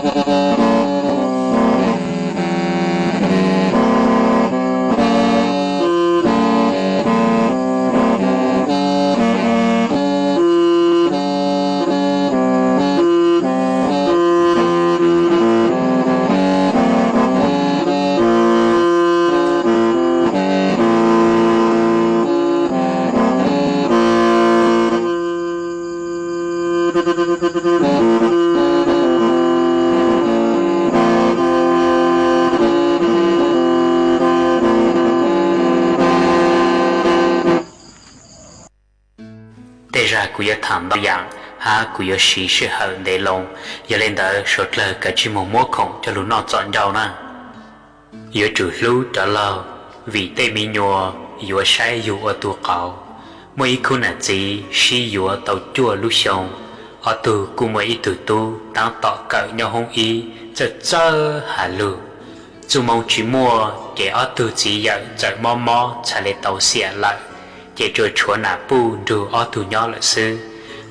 Cú yêu thầm bao dạng ha cú yêu xí sự hận để lòng giờ lên đó sốt lời cả chỉ một mốt không cho lũ nó chọn nhau nè yêu chủ lũ trả lời vì tây mi nhua yêu sai yêu ở tuổi cậu mỗi khu nà gì xí yêu tàu chua lũ sông ở từ cú mỗi ít từ tu đang tỏ cỡ nhau hông y chợ hà lù dù mong chỉ mua kẻ ở từ chỉ giờ chạy mò trả lại tàu xẻ lại kẻ trôi chúa nà pu dù ở từ nhỏ lại sư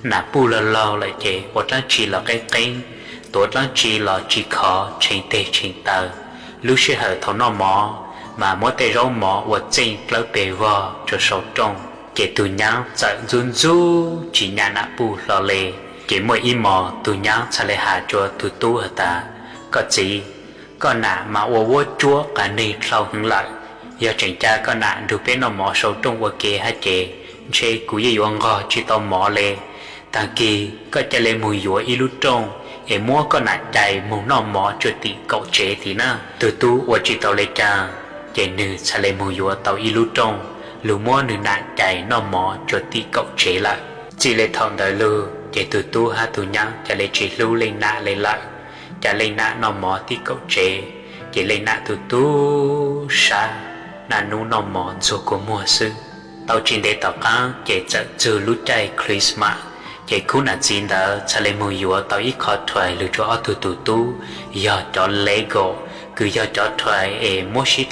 nà pu lâu lại kẻ một lần chỉ là cái kênh tối lần chỉ là chỉ khó trên tê trên tờ lúc sẽ hở thấu nó mò mà mỗi tay rau mò và trên lỡ bề vò cho sâu trong kẻ từ nhau chạy run rú chỉ nhà nà pu lo lề kẻ mỗi im mò từ nhau trả lại hạ cho từ tu ở ta có gì có nà mà ô chúa cả này sau hướng lại giờ chẳng cha có nà được biết nó mò sâu trong qua kề hay kề chế cú ye yuang gò chỉ tao mò lề ta kỳ có cha lề mùi dũa y lú trong em mua có nà chạy mù nó mò cho tị cậu chế thì na từ tu qua chỉ tao lề cha chế nữ cha lề mùi dũa tao y lú trong lú mua nữ nà chạy nó mò cho tị cậu chế lại chỉ lề thằng đời lư chế từ tu ha tu nhang cha lề chỉ lú lên nà lên lại cha lên nà nó mò tị cậu chế chế lên nà từ tu sa nà nu nó mò cho cô mua sư tao trên đây tao cá kể chợ trừ lũ trái Christmas kể cú nà chín đó cha lên mùi dũa tao ít khó thoại lựa cho từ tu tu giờ cho Lego cứ giờ cho thoại mua shit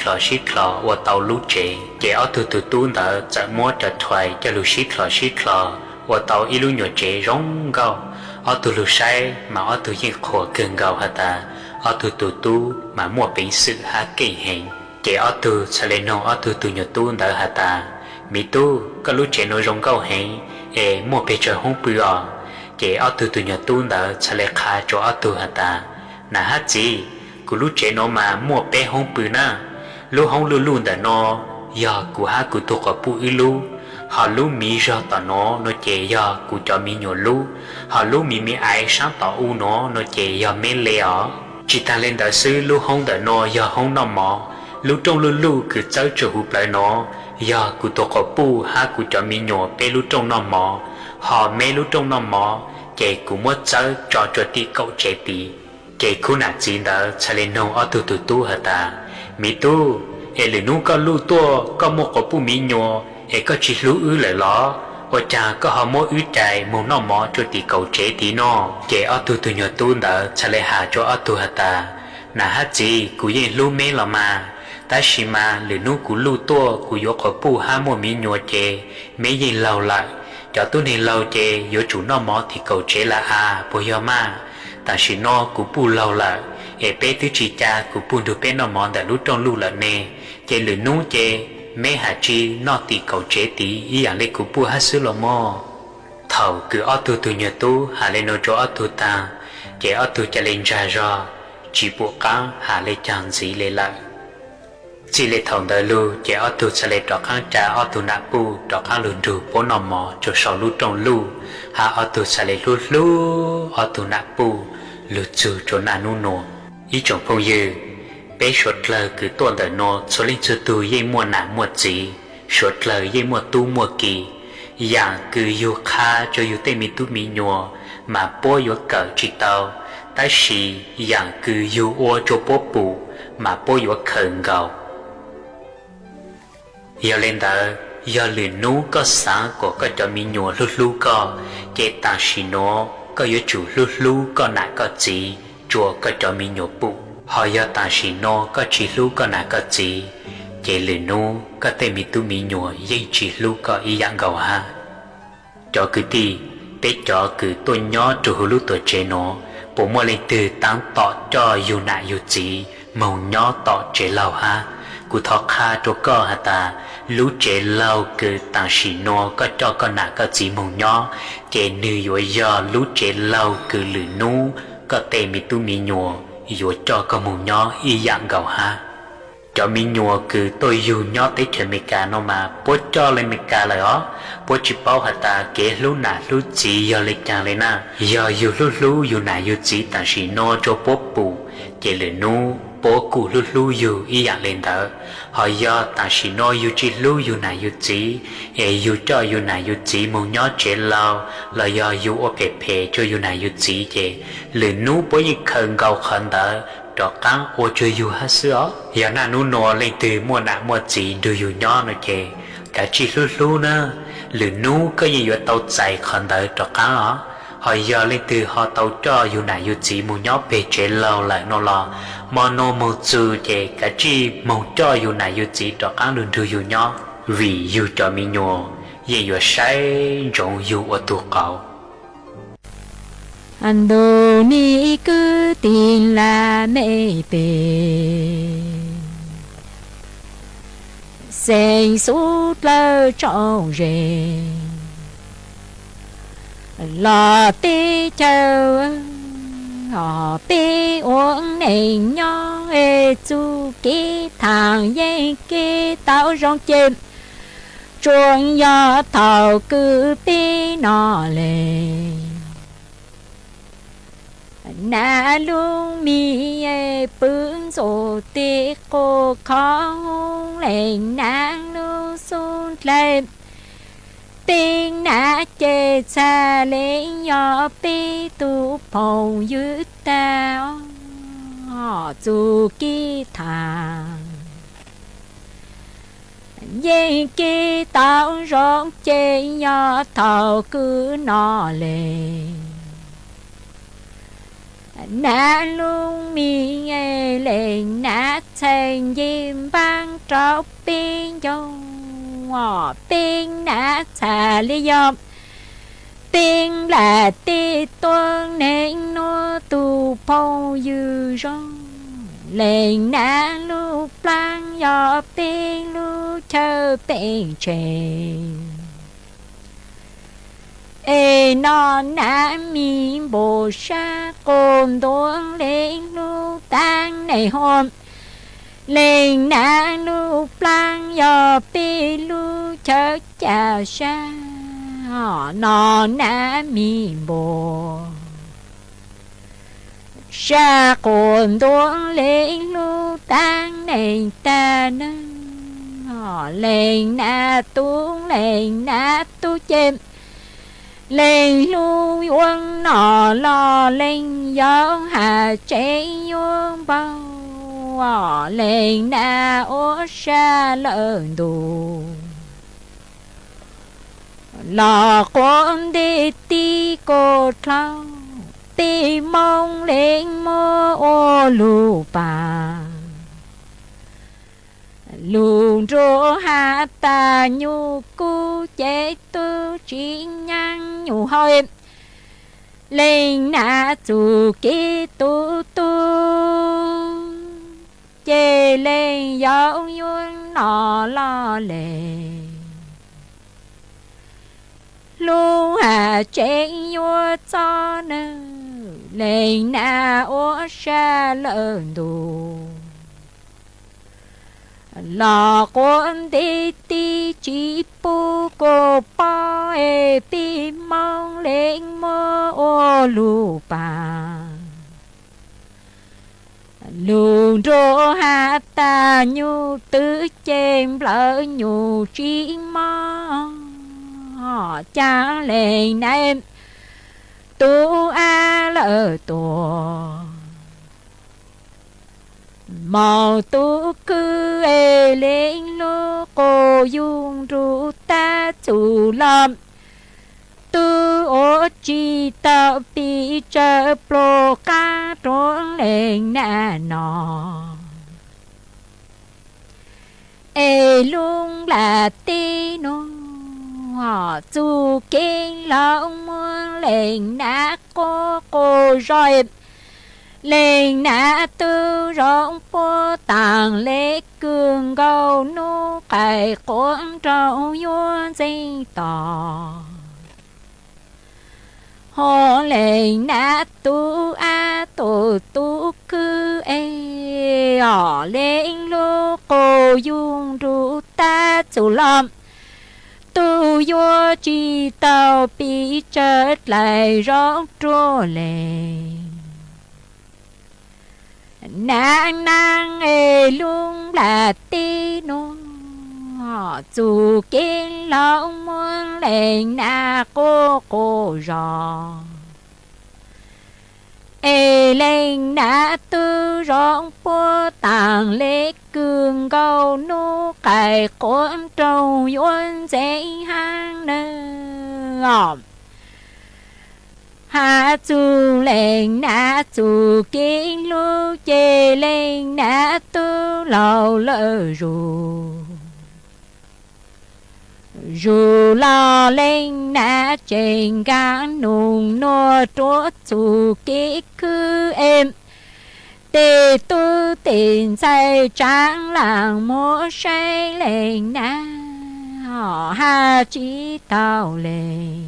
lò và tao lũ chế kể từ tu tu đó cha mua cho thoại cho lũ shit lò và tao ít lũ nhỏ chế rong gạo từ lũ sai mà từ những khổ gần gạo hả ta từ tu tu mà mua bình sự há kỳ hình kể từ cha lên nó từ tu nhỏ tu đó hả ta mi tu có lúc trẻ nói rong câu hay mua bê trời không bự kể từ từ nhỏ tu đó cha lên khá cho từ hả ta nà hát gì cứ lúc trẻ nó mà mua bê không bự na lúc không luôn luôn đã nó giờ cứ hát cứ tu có bự lu họ lúc mi ra tao nó chè giờ cứ cho mi nhỏ lu họ lúc mi ai sáng tao u nó chè giờ mấy lẹ chỉ ta lên đại sư lúc không đã nó giờ không nằm mò lúc trong lu cứ cháu trở hụp lại nó giờ cụ tổ có pu ha cụ cho mi nhỏ bé lúc trong nó mò họ mê lúc trong nó mò kể cụ mất cháu cho tí cậu trẻ tí kể cụ nạt chín đó cha lên nông ở từ tu hả ta mi tu lì nu có lu tua có một có pu mi nhỏ có chỉ lu ư lại ló và cha có họ mỗi ư trái một nó mò cho tí cậu trẻ tí nó kể ở từ nhỏ tu đó cha lên hạ cho ở tu hả ta nà hát gì cụ yên lu mê là mà ta chỉ mà lửa nu của lu tua của gió có pu ha mua mi nhua chè mấy gì lâu lại cho tôi nên lâu chè gió chủ nó mò thì cầu chế là bồi gió mà ta chỉ nó của pu lâu lại bé thứ chỉ cha của pu được bé nó mò đã lúc trong lu là nè chè lửa nu chè mấy hạt chi nó thì cầu chế tí ý dạng lấy của pu ha xứ lo mò thầu cứ ở từ nhà tu hà lên nó cho ở tu ta chè ở tu chả lên ra chỉ bộ cá hà lên chẳng gì lên lại chỉ lệ thằng đời lưu chỉ ở từ sẽ lệ trọ kháng trả ở từ nạp pu trọ kháng lùn rù bốn nòng mò cho sau lú trong lú hà ở từ sẽ lệ lú ở từ nạp pu lú chữ cho nà nu nô ý chồng phong dư bé sốt lờ cứ tuần đời nô số linh chữ từ dây mua nà mua gì sốt lờ dây mua tu mua kỳ dạng cứ yêu kha cho yêu tây mi tu mi nhua mà bố yêu cờ chỉ tao ta chỉ dạng cứ yêu ô cho bố bù mà bố yêu khẩn gạo giờ lên đó giờ lửa nú có sáng của cái cho mi nhua lu có cái ta xí nó có yếu chủ lu có nãy có gì chùa cái cho mi nhua bụng họ giờ ta xí nó có chỉ lu có nãy có gì cái lửa nú có thể mi tu mi nhua dây chỉ lu có ý dạng gạo ha cho cứ đi bé cho cứ tôi nhỏ chủ lu tuổi trẻ nó bộ mua lên từ tăng tỏ cho yêu nạ yêu chỉ màu nhỏ tỏ chế lâu ha cụ thọ kha cho co hả ta lú chế lâu cứ tăng xì nô có cho con nạ có chỉ màu nhỏ chế nữ yếu do lú chế lâu cứ lử nú có tê mi tu mi nhùa yếu cho có màu nhỏ y dạng gạo ha cho mi nhùa cứ tôi yêu nhỏ tới chuyện mi cả nó mà bố cho lên mi cả lời ó bố chỉ bao hả ta kế lú nạ lú chỉ do lịch trang lên na do yêu lú yêu nạ yêu chỉ tăng xì nô cho bố bù chế lử nú bố cụ lú yêu y dạng lên đó họ do ta chỉ nói yêu chỉ lú yêu này yêu chỉ yêu cho yêu này yêu chỉ một nhỏ chế lao là do yêu ở bề cho yêu này yêu chỉ chế lừa nú bố như khẩn gạo khẩn đó đó cán ô cho yêu hết sữa giờ na nú nọ lên từ mua nạ mua chỉ đưa yêu nhỏ nữa chế cả chỉ lú nữa lừa nú có gì tàu chạy khẩn đó đó cán đó họ giờ lên từ họ tàu cho yêu này yêu chỉ một nhỏ bề chế lao lại nó lo mà nó một chữ chế cả chi một cho yêu này yêu chỉ cho các đường đưa yêu nhỏ vì yêu cho mình nhỏ ye yêu sai trong yêu ở tu cầu anh đồ ni cứ tin là mê bề sinh suốt lơ trong rề là tí chờ họ bị uống nền nhỏ chú kỹ thằng dây kỹ tao rong chim chuông gió thầu cứ bị nó lên nà luôn mi bướng rồi tí cô khó lên nàng luôn xuống lên tiếng nã chê xa lên nhỏ bi tu phong dư tao họ dù kỹ thang dây kỹ tao rong chê nhỏ thầu cứ nó lên nã luôn mi nghe lên nã thành diêm băng trọc biên dông họ tiếng nã xà lý dòng tiếng là tí tuân nên nó tu phong dư rong lên nã lúc lăng dọ tiếng lúc chờ bên trên ê non nã mi bồ sa cồn tuân lên lúc tăng này hôm lên nã lúc lăng dò pi lu chớ chà sa họ nọ nã mi bồ sa cồn tuôn lên lúc tăng này ta nâng họ lên nã tu chêm lên lu quân nọ lo lên gió hà chế yuông bao lên na ô sa lợn đồ lò con đi ti cô thao ti mong lên mơ ô lù bà lùn rô hạ ta nhu cu chế tu chỉ nhang nhu hơi lên na chủ kỹ tu chê lên dấu yuân nọ lo lệ lu hà chế yua cho nơ lên na ô sa lợn đồ lò con đi ti chỉ pu cô pa e pi mong lên mơ ô lu pa lùn rô hạ ta nhu tứ chêm lỡ nhu trí mò họ cha lên em tu a lỡ tổ màu tu cứ e lên lô cô dung ru ta chủ lâm tu ô chi tạo bị trợ pro ca trốn lên nà nọ ê luôn là tí nô họ chu kinh lòng muốn lên nà cô rồi lên nã tư rộng bố tàng lễ cường gầu nô cải cuốn trâu yuan dây tỏ hồ lên nã tu a tu tu cư ê ở lên lô cô dung ru ta chủ lâm tu yo chi tao bị chết lại rót trô lên nàng nàng ê luôn là tí nô dù kiến lão muốn lên na cô rò ê lên na tư rong bố tàng lễ cường gầu nô cải cuốn trâu yuan dễ hang nơ hạ chú lên na chú kiến lu chê lên na tư lâu lỡ dù lo lên nã trên gan nung nô trốt chú kỹ cứ em tê tu tiền say tráng làng mô say lên nã họ ha chỉ tao lên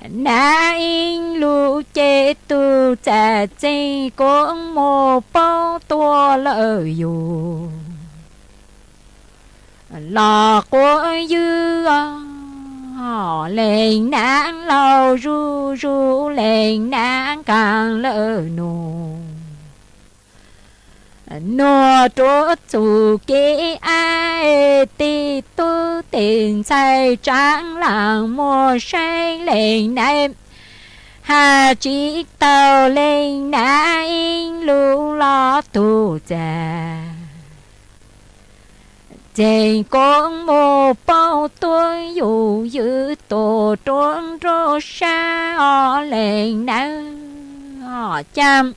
nã in lu chê tu chả chê cũng mô bao tua lỡ dù lò của dư họ lên nắng lâu ru ru lên nắng càng lỡ nô trốt chủ kế ai ti tu tiền say tráng làng mô say lên em hà chỉ tàu lên nã in lu lo tu già trên con mô bao tôi dù giữ tổ trốn rô xa ở lên nắng ở chăm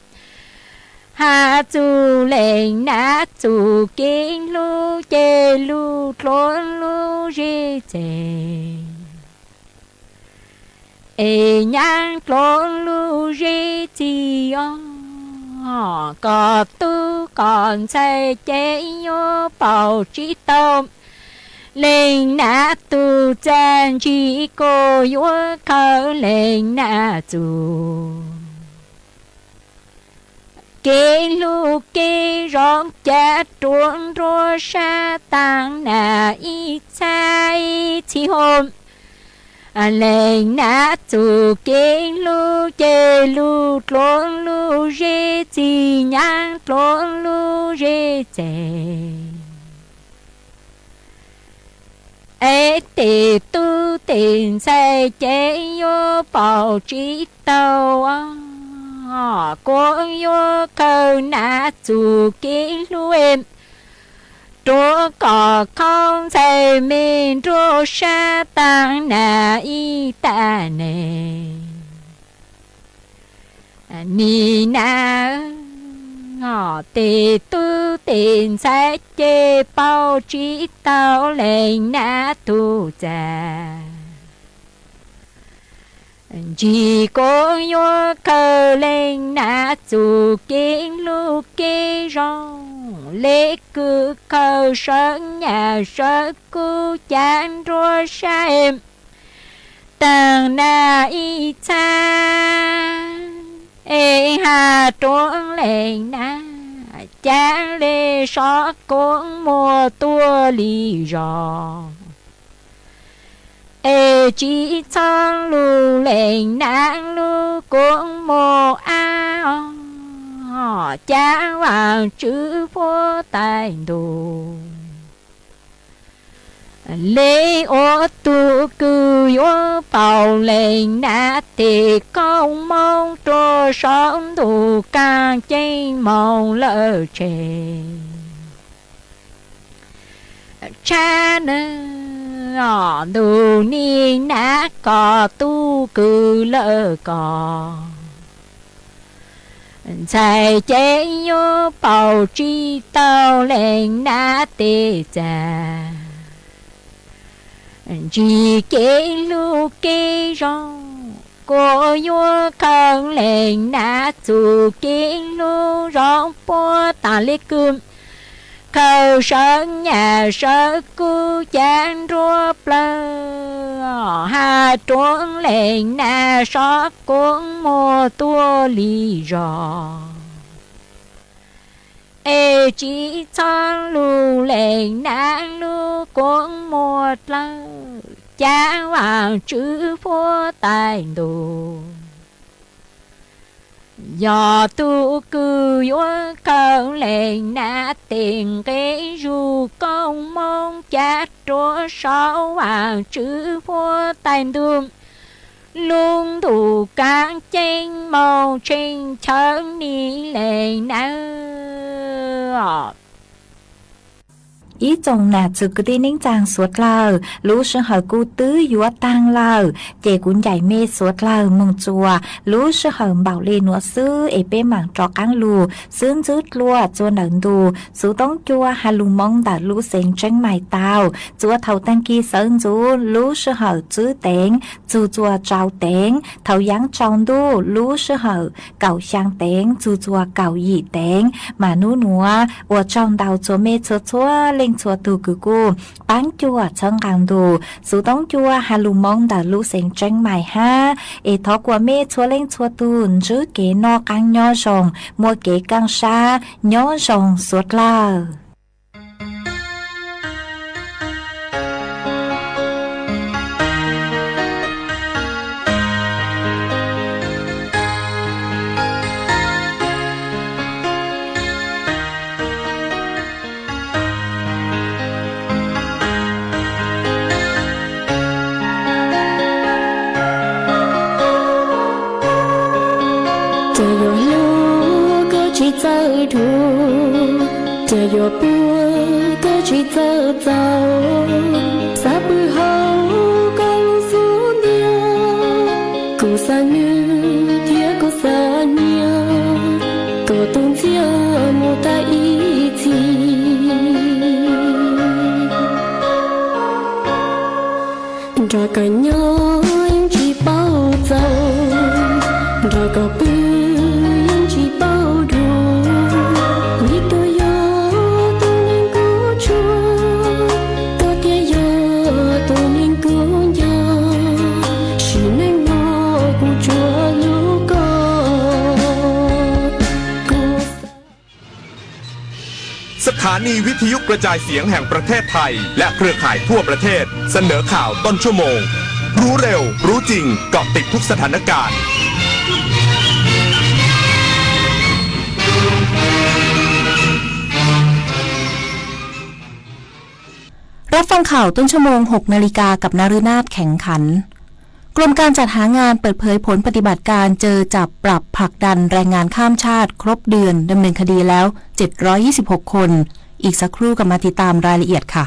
hạ chú lên nã chú kiến lu chê lu trốn lu ri chê ê nhang trốn lu ri chi có tu còn say chế vô bầu trí tôm lên nã tu chan chỉ cô vô khờ lên nã tu kê lu kê rong cha truông rô sa tăng nà y cha y chi hôm lên nã tu kê lu chê lu trốn lu rê chi nhang trốn lu rê chê ê tì tu tiền say chế vô bầu trí tàu cô vô khâu nã tu kê lu em chúa có không say mình chúa sa tăng nà y ta nè ni na ngọ tì tu tiền say chê bao trí tao lên na tu già chỉ có vô khờ lên nã chú kiến lu kê rong lễ cứ khờ sơn nhà sơ cu chán rô sa em tầng na y cha ê hà trốn lên na chán lê sọ cũng mùa tua lì rò ê chỉ chọn lu lên nắng lu cũng mồ a họ cha hoàng chữ vô tài đồ lễ ô tu cư vô bầu lên nã thì không mong trô sống đủ càng trên mong lỡ chê cha nơ đủ ni nã cò tu cư lỡ cò chạy chế vô bầu tri tao lên nã tê cha chỉ kê lu kê rong cô vua khẩn lệnh đã chủ kiến lưu rong bố ta lê cơm khâu sơn nhà sơ cu chán rùa plơ hà truông lệnh nà sót cuốn mô tua lì rò ê chỉ cho lù lệnh nà lù cuốn một lơ chá hoàng chữ phố tài đồ do tu cư vô khẩn lệnh nã tiền cái ru công mong chát chúa sáu hoàng chữ phố tài đường luôn thủ các tranh màu trên chân ni lệnh nã ý chồng nà chữ cứ đi nính chàng suốt lờ lũ sư hở cu tứ dúa tăng lờ chè cuốn dạy mê suốt lờ mừng chùa lũ sư hở bảo lê nụa sư ế bê mảng trọ cáng lù sướng rứt lùa chua nở đù sú tống chua hà lù mong đã lũ xanh tranh mài tàu chua thầu tăng kỳ sơn chú lũ sư hở chữ téng chua trao téng thầu giáng trong đu lũ sư hở cậu sang téng chua cậu dị téng mà nú nụa ua trong đào chua mê chua lên chùa từ cử cô bán chùa chân càng đồ số tống chùa hà lù mong đã lũ xanh tranh mài ha ê thó của mê chùa lên chùa tùn chứ kế no càng nhỏ rồng mua kế càng xa nhỏ rồng suốt là chờ yo bua có chỉ chờ giàu sa bư hậu có lu su nia cô sa như thia cô sa nia cô tung chia mô ta ý chi rồi cả nhau em chỉ bao giàu rồi cả bư em chỉ bao đủสถานีวิทยุกระจายเสียงแห่งประเทศไทยและเครือข่ายทั่วประเทศเสนอข่าวต้นชั่วโมงรู้เร็วรู้จริงเกาะติดทุกสถานการณ์รับฟังข่าวต้นชั่วโมง 6 นาฬิกากับนฤนาถแข็งขันกรมการจัดหางานเปิดเผยผลปฏิบัติการเจอจับปรับผลักดันแรงงานข้ามชาติครบเดือนดำเนินคดีแล้ว726คนอีกสักครู่กับมาติดตามรายละเอียดค่ะ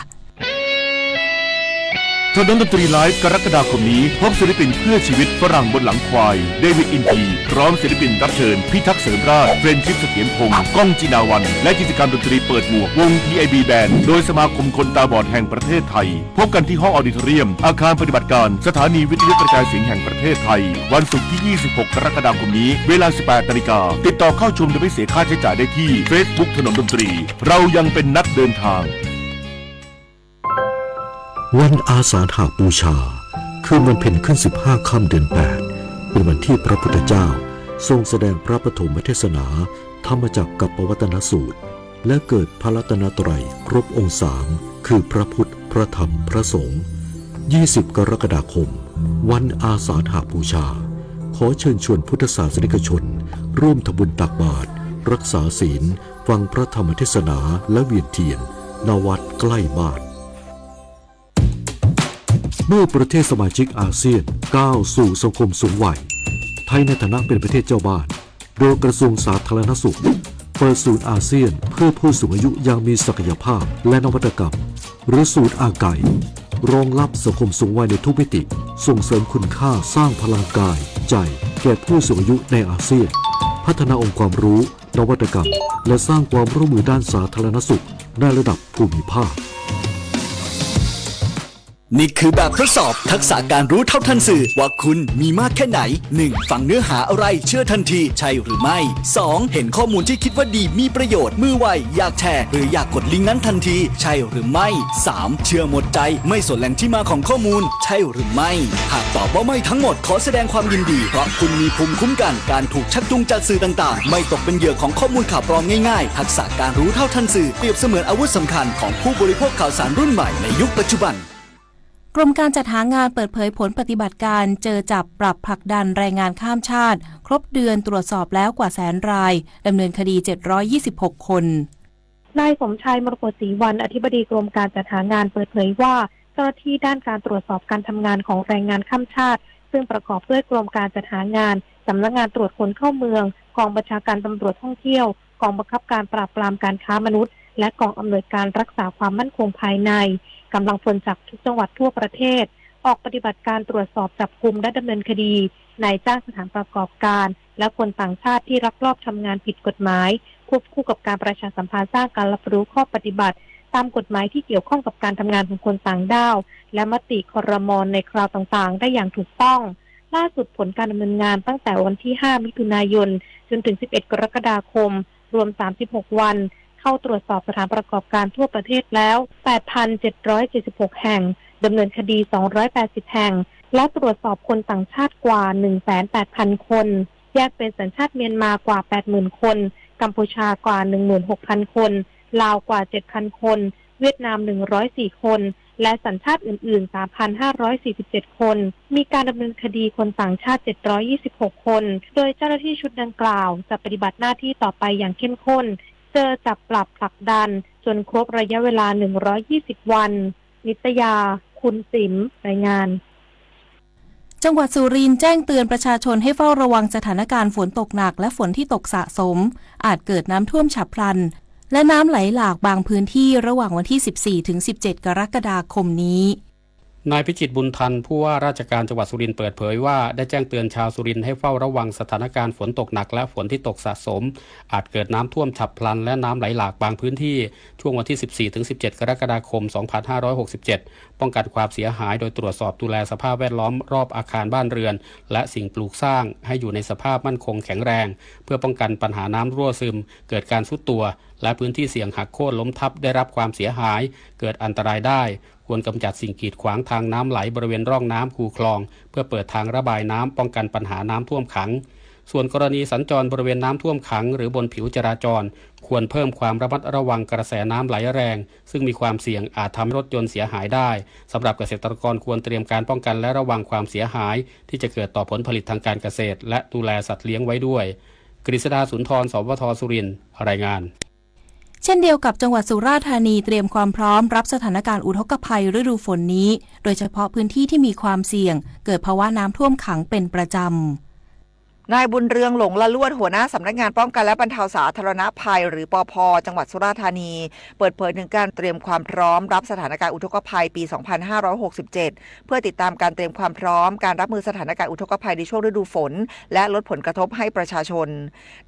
ถนนดนตรีไลฟ์กรกฎาคมนี้พบศิลปินเพื่อชีวิตฝรั่งบนหลังควายเดวิดอินทีพร้อมศิลปินรับเชิญพิทักษ์เสริมราชเฟรนชิปเสถียรพงศ์ก้องจินาวันและกิจกรรมดนตรีเปิดหมวกวง PIB Band โดยสมาคมคนตาบอดแห่งประเทศไทยพบกันที่ห้องออดิทอเรียมอาคารปฏิบัติการสถานีวิทยุกระจายเสียงแห่งประเทศไทยวันศุกร์ที่ 26 กรกฎาคมนี้เวลา 18 นาฬิกาติดต่อเข้าชมโดยไม่เสียค่าใช้จ่ายได้ที่ Facebook ถนนดนตรีเรายังเป็นนักเดินทางวันอาสาฬหบูชาคืนวันเพ็ญขึ้น15 ค่ำเดือน 8เป็นวันที่พระพุทธเจ้าทรงแสดงพระปฐมเทศนาธรรมจักรกับปวัตตนสูตรและเกิดพระรัตนตรัยครบองค์3คือพระพุทธพระธรรมพระสงฆ์20 กรกฎาคมวันอาสาฬหบูชาขอเชิญชวนพุทธศาสนิกชนร่วมทำบุญตักบาตรรักษาศีลฟังพระธรรมเทศนาและเวียนเทียนณวัดใกล้บ้านเมื่อประเทศสมาชิกอาเซียนก้าวสู่สังคมสูงวัยไทยในฐานะเป็นประเทศเจ้าบ้านโดยกระทรวงสาธารณสุขเปิดศูนย์อาเซียนเพื่อผู้สูงอายุอย่างมีศักยภาพและนวัตกรรมหรือศูนย์อาไก่รองรับสังคมสูงวัยในทุกมิติส่งเสริมคุณค่าสร้างพลังกายใจแก่ผู้สูงอายุในอาเซียนพัฒนาองค์ความรู้นวัตกรรมและสร้างความร่วมมือด้านสาธารณสุขในระดับภูมิภาค นี่คือแบบทดสอบทักษะการรู้เท่าทันสื่อว่าคุณมีมากแค่ไหน 1. ฟังเนื้อหาอะไรเชื่อทันทีใช่หรือไม่ 2. เห็นข้อมูลที่คิดว่าดีมีประโยชน์มือไวอยากแชร์หรืออยากกดลิงก์นั้นทันทีใช่หรือไม่ 3. เชื่อหมดใจไม่สนแหล่งที่มาของข้อมูลใช่หรือไม่หากตอบว่าไม่ทั้งหมดขอแสดงความยินดีเพราะคุณมีภูมิคุ้มกันการถูกชักจูงจากสื่อต่างๆไม่ตกเป็นเหยื่อของข้อมูลข่าวปลอมง่ายๆทักษะการรู้เท่าทันสื่อเปรียบเสมือนอาวุธสำคัญของผู้บริโภคข่าวสารรุ่นใหม่ในยุคปัจจุบันกรมการจัดหางานเปิดเผยผลปฏิบัติการเจอจับปรับผลักดันแรงงานข้ามชาติครบเดือนตรวจสอบแล้วกว่าแสนรายดำเนินคดี726คนนายสมชายมรกตศรีวรรณอธิบดีกรมการจัดหางานเปิดเผยว่าเจ้าหน้าที่ด้านการตรวจสอบการทำงานของแรงงานข้ามชาติซึ่งประกอบด้วยกรมการจัดหางานสำนักงานตรวจคนเข้าเมืองกองบัญชาการตำรวจท่องเที่ยวกองบังคับการปราบปรามการค้ามนุษย์และกองอำนวยการรักษาความมั่นคงภายในกำลังพลจากทุกจังหวัดทั่วประเทศออกปฏิบัติการตรวจสอบจับกุมและดำเนินคดีนายจ้างสถานประกอบการและคนต่างชาติที่ลักลอบทำงานผิดกฎหมายควบคู่กับการประชาสัมพันธ์สร้างการรับรู้ข้อปฏิบัติตามกฎหมายที่เกี่ยวข้องกับการทำงานของคนต่างด้าวและมติครม.ในคราวต่างๆได้อย่างถูกต้องล่าสุดผลการดำเนินงานตั้งแต่วันที่5มิถุนายนจนถึง11กรกฎาคมรวม36วันเข้าตรวจสอบสถานประกอบการทั่วประเทศแล้ว 8,776 แห่งดำเนินคดี280แห่งและตรวจสอบคนต่างชาติกว่า 18,000 คนแยกเป็นสัญชาติเมียนมากว่า 80,000 คนกัมพูชากว่า 16,000 คนลาวกว่า 7,000 คนเวียดนาม104คนและสัญชาติอื่นๆ 3,547 คนมีการดำเนินคดีคนต่างชาติ726คนโดยเจ้าหน้าที่ชุดดังกล่าวจะปฏิบัติหน้าที่ต่อไปอย่างเข้มข้นเจอจับปรับผลักดันจนครบระยะเวลา120วันนิตยาคุณสิมรายงานจังหวัดสุรินทร์แจ้งเตือนประชาชนให้เฝ้าระวังสถานการณ์ฝนตกหนักและฝนที่ตกสะสมอาจเกิดน้ำท่วมฉับพลันและน้ำไหลหลากบางพื้นที่ระหว่างวันที่ 14 ถึง 17 กรกฎาคมนี้นายพิจิตรบุญทันผู้ว่าราชการจังหวัดสุรินทร์เปิดเผยว่าได้แจ้งเตือนชาวสุรินทร์ให้เฝ้าระวังสถานการณ์ฝนตกหนักและฝนที่ตกสะสมอาจเกิดน้ำท่วมฉับพลันและน้ำไหลหลากบางพื้นที่ช่วงวันที่ 14 ถึง 17 กรกฎาคม 2567 ป้องกันความเสียหายโดยตรวจสอบดูแลสภาพแวดล้อมรอบอาคารบ้านเรือนและสิ่งปลูกสร้างให้อยู่ในสภาพมั่นคงแข็งแรงเพื่อป้องกันปัญหาน้ำรั่วซึมเกิดการทรุดตัวและพื้นที่เสี่ยงหักโค่นล้มทับได้รับความเสียหายเกิดอันตรายได้ควรกำจัดสิ่งกีดขวางทางน้ำไหลบริเวณร่องน้ำคูคลองเพื่อเปิดทางระบายน้ำป้องกันปัญหาน้ำท่วมขังส่วนกรณีสัญจรบริเวณน้ำท่วมขังหรือบนผิวจราจรควรเพิ่มความระมัดระวังกระแสน้ำไหลแรงซึ่งมีความเสี่ยงอาจทำให้รถยนต์เสียหายได้สำหรับเกษตรกรควรเตรียมการป้องกันและระวังความเสียหายที่จะเกิดต่อผลผลิตทางการเกษตรและดูแลสัตว์เลี้ยงไว้ด้วยกฤษดาสุนทรสวทสุรินทร์รายงานเช่นเดียวกับจังหวัดสุราษฎร์ธานีเตรียมความพร้อมรับสถานการณ์อุทกภัยฤดูฝนนี้โดยเฉพาะพื้นที่ที่มีความเสี่ยงเกิดภาวะน้ำท่วมขังเป็นประจำนายบุญเรืองหลงละลวดหัวหน้าสำนักงานป้องกันและบรรเทาสาธารณภัยหรือปภ.จังหวัดสุราษฎร์ธานีเปิดเผยถึงการเตรียมความพร้อมรับสถานการณ์อุทกภัยปี 2567 เพื่อติดตามการเตรียมความพร้อมการรับมือสถานการณ์อุทกภัยในช่วงฤดูฝนและลดผลกระทบให้ประชาชน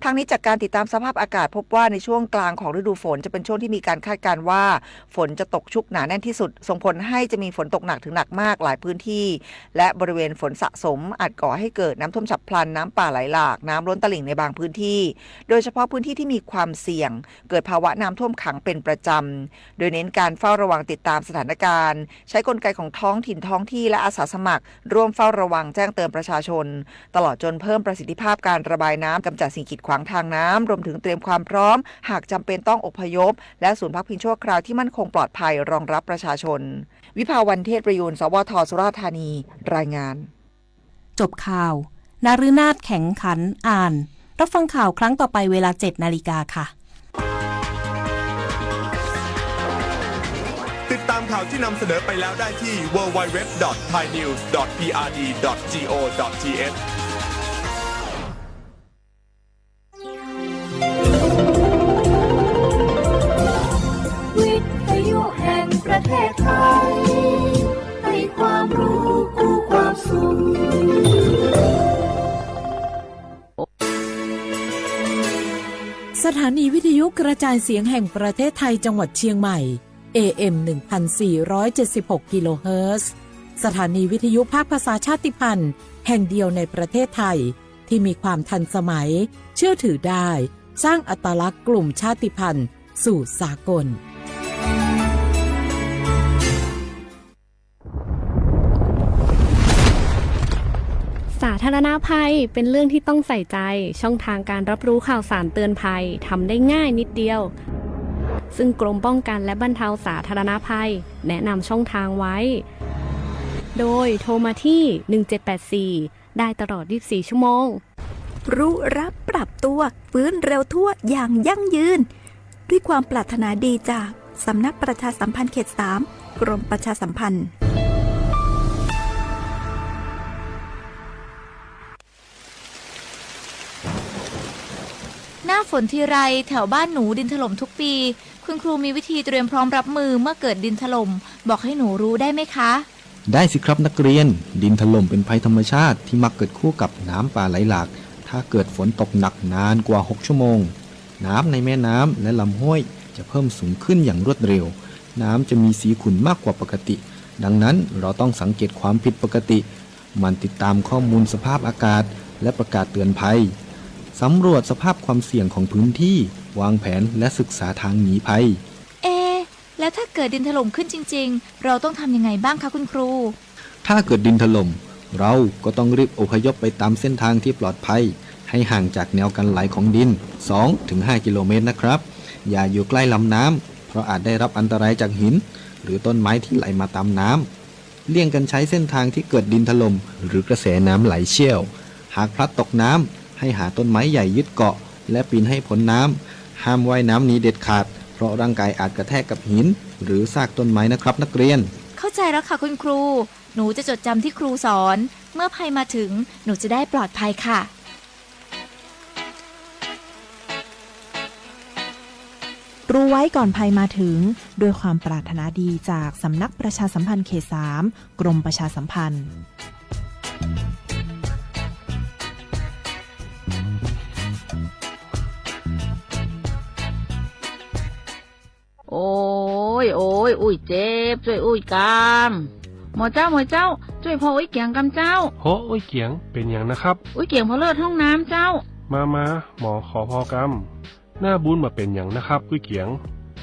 ทั้งนี้จากการติดตามสภาพอากาศพบว่าในช่วงกลางของฤดูฝนจะเป็นช่วงที่มีการคาดการณ์ว่าฝนจะตกชุกหนาแน่นที่สุดส่งผลให้จะมีฝนตกหนักถึงหนักมากหลายพื้นที่และบริเวณฝนสะสมอาจก่อให้เกิดน้ำท่วมฉับพลันน้ำป่าไหลหลากน้ำล้นตลิ่งในบางพื้นที่โดยเฉพาะพื้นที่ที่มีความเสี่ยงเกิดภาวะน้ำท่วมขังเป็นประจำโดยเน้นการเฝ้าระวังติดตามสถานการณ์ใช้กลไกของท้องถิ่นท้องที่และอาสาสมัครร่วมเฝ้าระวังแจ้งเตือนประชาชนตลอดจนเพิ่มประสิทธิภาพการระบายน้ำกำจัดสิ่งกีดขวางทางน้ำรวมถึงเตรียมความพร้อมหากจำเป็นต้องอพยพและศูนย์พักพิงชั่วคราวที่มั่นคงปลอดภัยรองรับประชาชนวิภาวันเทศประยูรสวทสุราษฎร์ธานีรายงานจบข่าวนาฤนาถแข็งขันอ่านรับฟังข่าวครั้งต่อไปเวลา 7:00 น.ค่ะติดตามข่าวที่นำเสนอไปแล้วได้ที่ www.thainews.prd.go.th วิทยุแห่งประเทศไทยให้ความรู้คู่ความสุขสถานีวิทยุกระจายเสียงแห่งประเทศไทยจังหวัดเชียงใหม่ AM 1476 กิโลเฮิรตซ์สถานีวิทยุภาคภาษาชาติพันธุ์แห่งเดียวในประเทศไทยที่มีความทันสมัยเชื่อถือได้สร้างอัตลักษณ์กลุ่มชาติพันธุ์สู่สากลสาธารณภัยเป็นเรื่องที่ต้องใส่ใจช่องทางการรับรู้ข่าวสารเตือนภัยทำได้ง่ายนิดเดียวซึ่งกรมป้องกันและบรรเทาสาธารณภัยแนะนำช่องทางไว้โดยโทรมาที่1784ได้ตลอด24ชั่วโมงรู้รับปรับตัวฟื้นเร็วทั่วอย่างยั่งยืนด้วยความปรารถนาดีจากสำนักประชาสัมพันธ์เขต 3 กรมประชาสัมพันธ์หน้าฝนทีไรแถวบ้านหนูดินถล่มทุกปีคุณครูมีวิธีเตรียมพร้อมรับมือเมื่อเกิดดินถล่มบอกให้หนูรู้ได้ไหมคะได้สิครับนักเรียนดินถล่มเป็นภัยธรรมชาติที่มักเกิดคู่กับน้ำป่าไหลหลากถ้าเกิดฝนตกหนักนานกว่า6ชั่วโมงน้ำในแม่น้ำและลำห้วยจะเพิ่มสูงขึ้นอย่างรวดเร็วน้ำจะมีสีขุ่นมากกว่าปกติดังนั้นเราต้องสังเกตความผิดปกติมันติดตามข้อมูลสภาพอากาศและประกาศเตือนภัยสำรวจสภาพความเสี่ยงของพื้นที่วางแผนและศึกษาทางหนีภัยแล้วถ้าเกิดดินถล่มขึ้นจริงๆเราต้องทำยังไงบ้างคะคุณครูถ้าเกิดดินถล่มเราก็ต้องรีบอพยพไปตามเส้นทางที่ปลอดภัยให้ห่างจากแนวกันไหลของดิน 2-5 กิโลเมตรนะครับอย่าอยู่ใกล้ลำน้ำเพราะอาจได้รับอันตรายจากหินหรือต้นไม้ที่ไหลมาตามน้ำเลี่ยงกันใช้เส้นทางที่เกิดดินถล่มหรือกระแสน้ำไหลเชี่ยวหากพลัดตกน้ำให้หาต้นไม้ใหญ่ยึดเกาะและปีนให้พ้นน้ำห้ามว่ายน้ำหนีเด็ดขาดเพราะร่างกายอาจกระแทกกับหินหรือซากต้นไม้นะครับนักเรียนเข้าใจแล้วค่ะคุณครูหนูจะจดจำที่ครูสอนเมื่อภัยมาถึงหนูจะได้ปลอดภัยค่ะรู้ไว้ก่อนภัยมาถึงด้วยความปรารถนาดีจากสำนักประชาสัมพันธ์เขต 3 กรมประชาสัมพันธ์โอ้ยอุ้ยเจ็บช่วยอุ้ยกามหมอเจ้าช่วยพออุ้ยเกียงกำเจ้าโหอุ้ยเกียงเป็นอย่างนะครับอุ้ยเกียงพอเลิศห้องน้ำเจ้ามาหมอขอพอกำหน้าบุญมาเป็นอย่างนะครับอุ้ยเกียง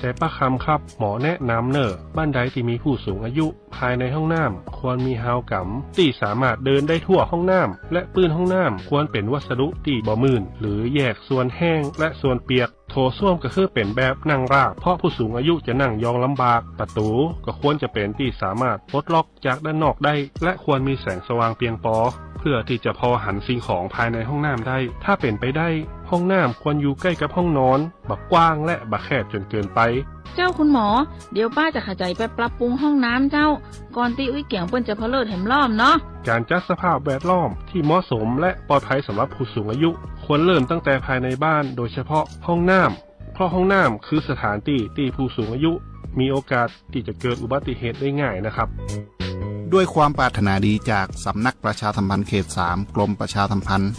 แต่ป้าคำครับหมอแนะนำเนอะบ้านใดที่มีผู้สูงอายุภายในห้องน้ำควรมีฮาวกัมที่สามารถเดินได้ทั่วห้องน้ำและปืนห้องน้ำควรเป็นวัสดุที่บ่มื่นหรือแยกส่วนแห้งและส่วนเปียกโถส้วมก็คือเป็นแบบนั่งราบเพราะผู้สูงอายุจะนั่งยองลำบากประตูก็ควรจะเป็นที่สามารถปลดล็อกจากด้านนอกได้และควรมีแสงสว่างเพียงพอเพื่อที่จะพอหันสิ่งของภายในห้องน้ำได้ถ้าเป็นไปได้ห้องน้ำควรอยู่ใกล้กับห้องนอนบักกว้างและบักแคบจนเกินไปเจ้าคุณหมอเดี๋ยวป้าจะขยายไปปรับปรุงห้องน้ำเจ้าก่อนที่อุ้ยเกียงเปิ้นจะพอเลิศแหมล้อมเนาะการจัดสภาพแวดล้อมที่เหมาะสมและปลอดภัยสำหรับผู้สูงอายุควรเริ่มตั้งแต่ภายในบ้านโดยเฉพาะห้องน้ำเพราะห้องน้ำคือสถานที่ผู้สูงอายุมีโอกาสที่จะเกิดอุบัติเหตุได้ง่ายนะครับด้วยความปรารถนาดีจากสำนักประชาสัมพันธ์เขต 3 กรมประชาสัมพันธ์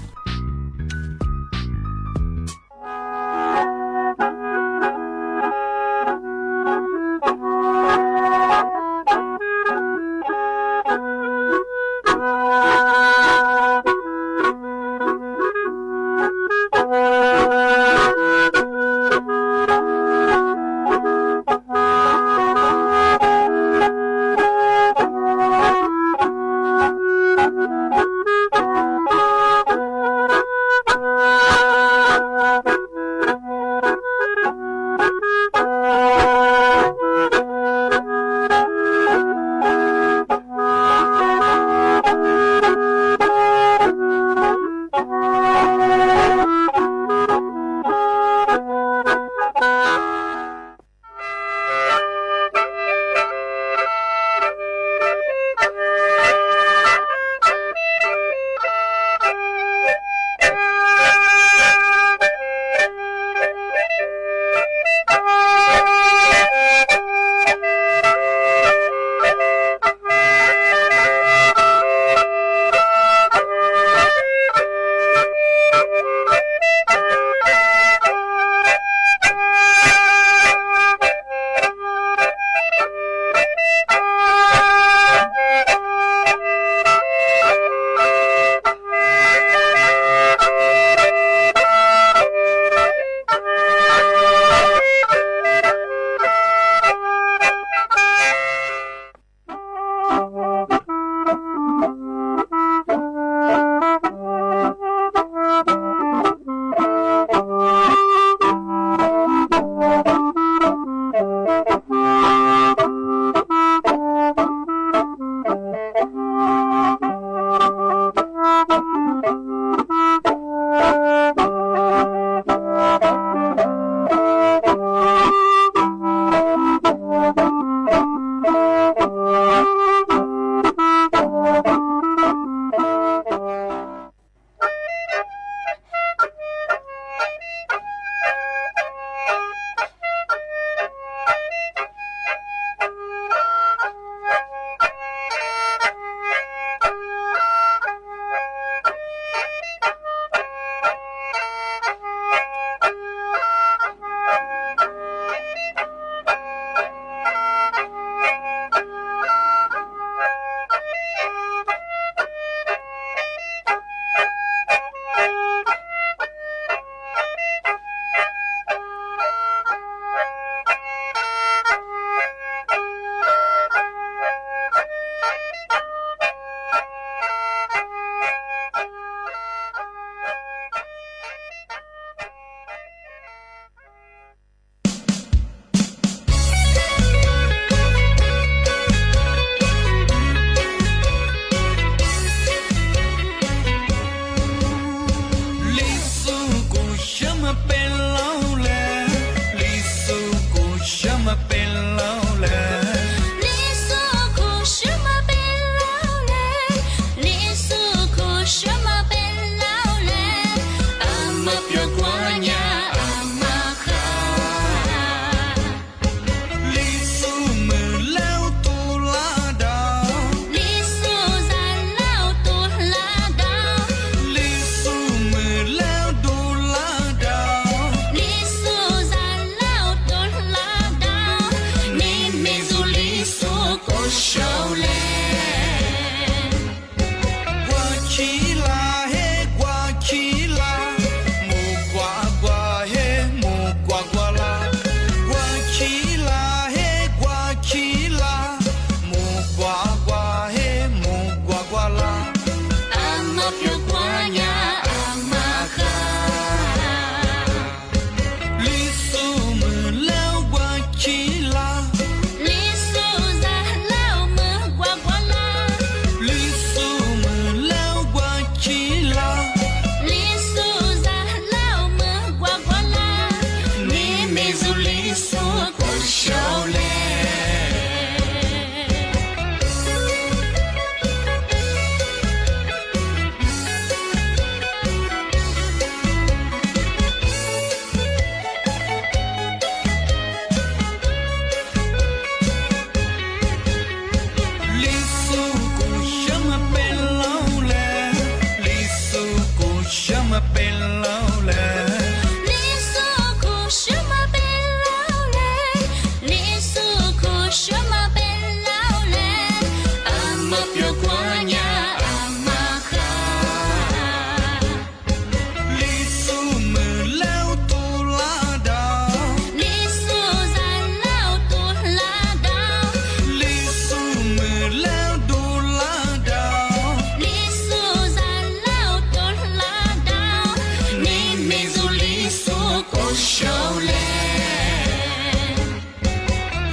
嘞。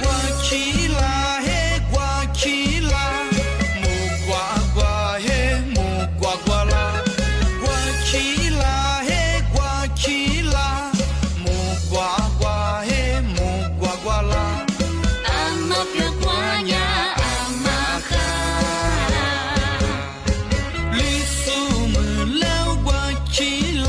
我起啦嘿，我起啦，木瓜瓜嘿，木瓜瓜啦。我起啦嘿，我起啦，木瓜瓜嘿，木瓜瓜啦。阿妈别瓜呀，阿妈哈。里苏木老我起啦。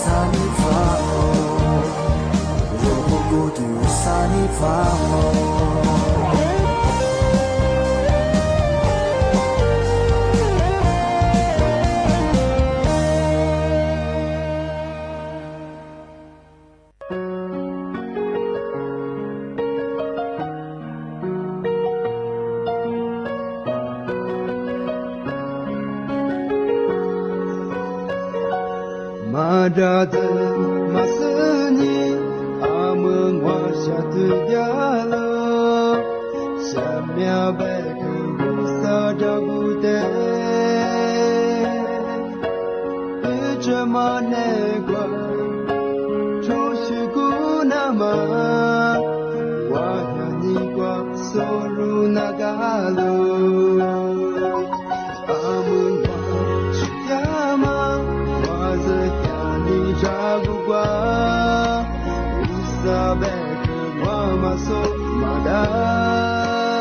Sama 发红。马扎的马斯尼阿门瓦夏的家了，下面白个乌萨扎古德，一直马内瓜，抽西古那么，瓦呀尼瓜索鲁那嘎了。Jaguar, Isabek, Wamaso, Madai,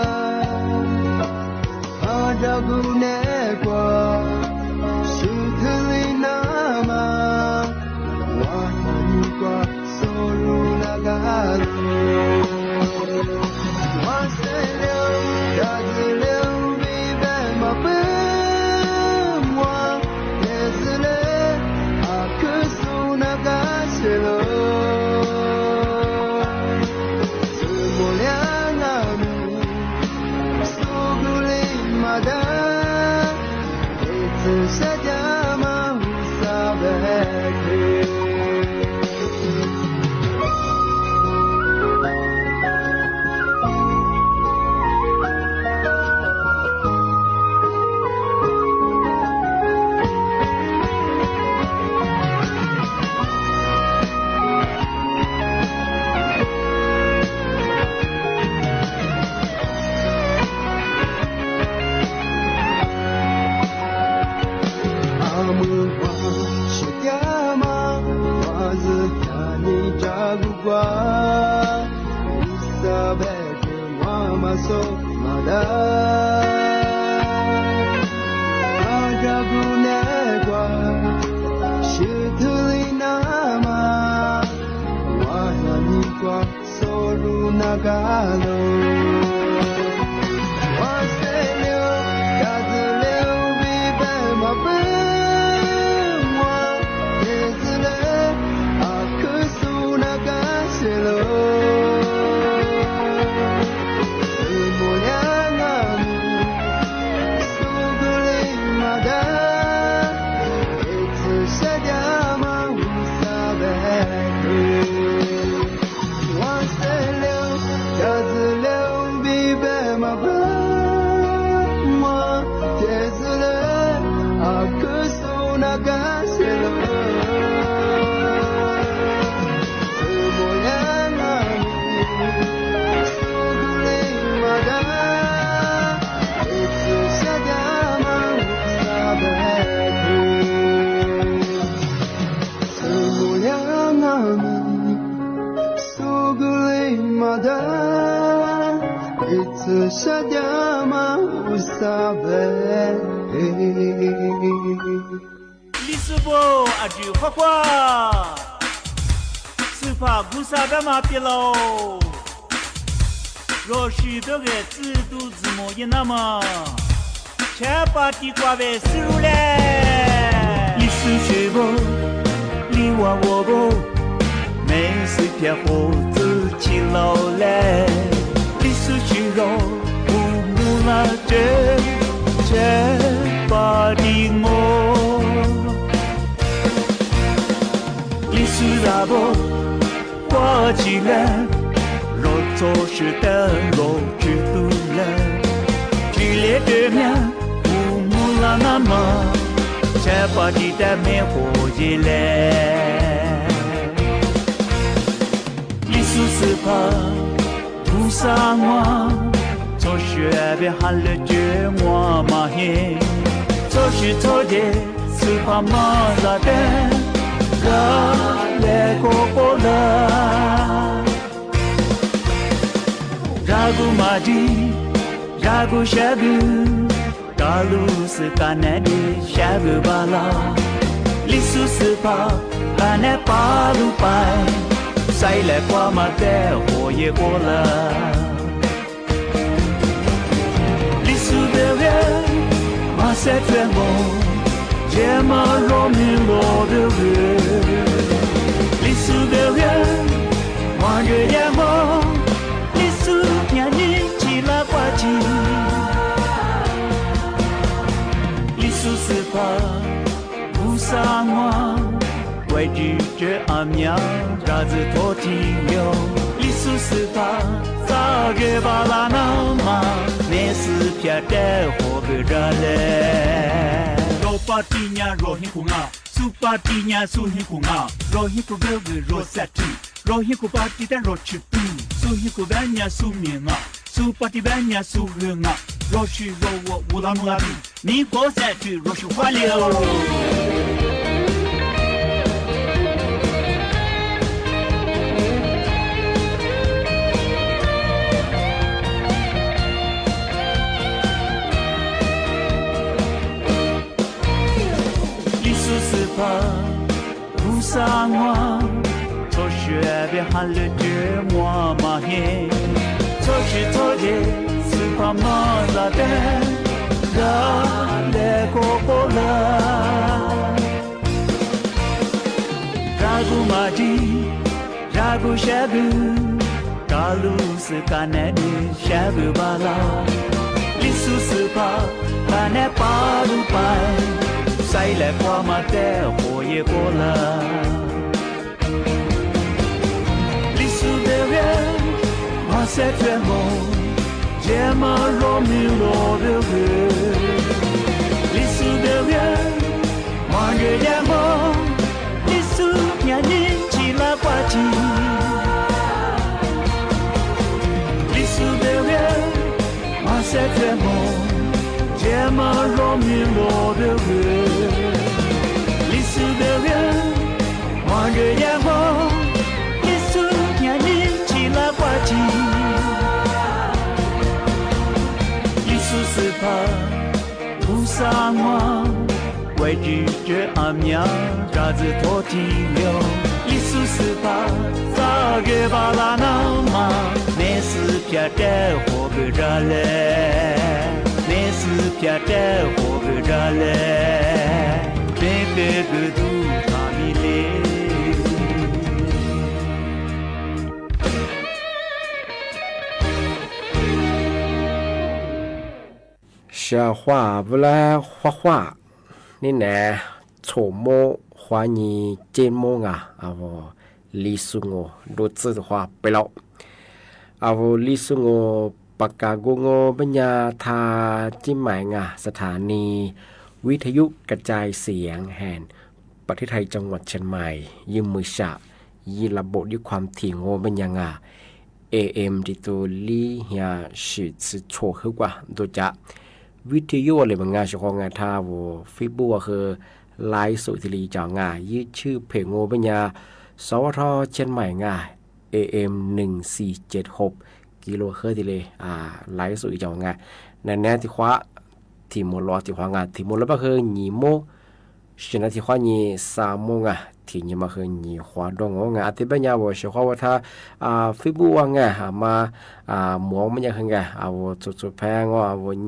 Adagunekwa, Shuthalinama, Wahanikwa, Solunagalo, Waselio, Dazilio, Vive Mapemwa, Desile, Akusunagasilo. Lisubo aju kwakwa Supa gusa dama pilo Roshi doge zidu zimo yinama Chapati kwabe surule Lisu shibo Liwa wobo Mei si pia ho zi chi lao le Lisu shiro Umula je Chapati ngo Lisu rabo 过去了，若做事的路知道了，剧烈的面不木了那么，才把你的面活起来。艺术是怕不上我，做事别喊了绝我嘛嘿，做事做的是怕嘛啦的。 Ragu madi, ragu shagu, kalu sekanade shagu bala, lisu sepa kane palu pai, ใส่แหลกว่ามาแต่หัวเยโกลาลิสุเดเวมาเซตเวโมเจมาโรมิโลเดเวลิสุเดเวมาเกยโมลิสุญาณิจิลากว่าจิลิสุสปาอุสามว为拒绝阿苗，啥子托提牛，历史是他咋个把拉那嘛，那是偏的活不着嘞。罗巴蒂亚罗希库啊，苏巴蒂亚苏希库啊，罗希库格格罗萨提，罗希库巴蒂的罗切布，苏希库班亚苏面啊，苏巴蒂班亚苏人啊，罗西罗我乌拉木拉比，你过山去罗西花柳。不上我，从学边喊了这我嘛嘿，从去从的是怕么子的，让来过过了，รากูมาดีรากูแชบูกาลูสกาเนดีแชบูบาลาลิสุสปาคาเนปาลูไปใส่แหลกว่ามาแต่หัวเยโกลาลิสุเดเวมาเซตเวโมเจมาโรมิโลเดเวลิสุเดเวมาเกยโมลิสุญาณิจิลากว่าจิลิสุเดเวมาเซตเวโมเจมาโรมิโลเดเวลิสุเดเวมาเกยโมลิสุญาณิจิลากว่าจิลิสุสปาอุสามว为拒绝阿苗，啥子托提牛，历史是怕咋个把拉那嘛，那是偏的活不着嘞，那是偏的活不着嘞，这个都他咪嘞。小花不来画画。นี่แน่โฉมโมฮวานีเจนโมงอาวลิซุงโอดูซื่อฮวาไปแล้วอาวลิซุงโอปากกาโกโงปัญญาทาจิมหมายสถานีวิทยุกระจายเสียงแห่งประเทศไทยจังหวัดเชียงใหม่ยืมมือฉะยีระบบด้วยความถี่โงปัญญาAM ที่ตัวลี่เฮียสืบโชว์ขึ้นกว่าตัวจะวิทยุอะไรบางงานเฉพาะงานท่าวฟิบัวคือไลฟ์สุดที่ลีจ่องานยืดชื่อเพลงโงปัญญาสวทเชียงใหม่งาน AM 1476กิโลเฮิรตซ์ที่เลยไลฟ์สุดจ่องานในแนวที่คว้าที่มลที่คว้างานที่มลแล้วก็คือหนีโมชนะที่คว้าหนี3โมงที่นี่มาคือหนีคว้าดงงานที่ปัญญาว่าเฉพาะว่าถ้าฟิบัวงานมาหมองมันยังไงจุดแพง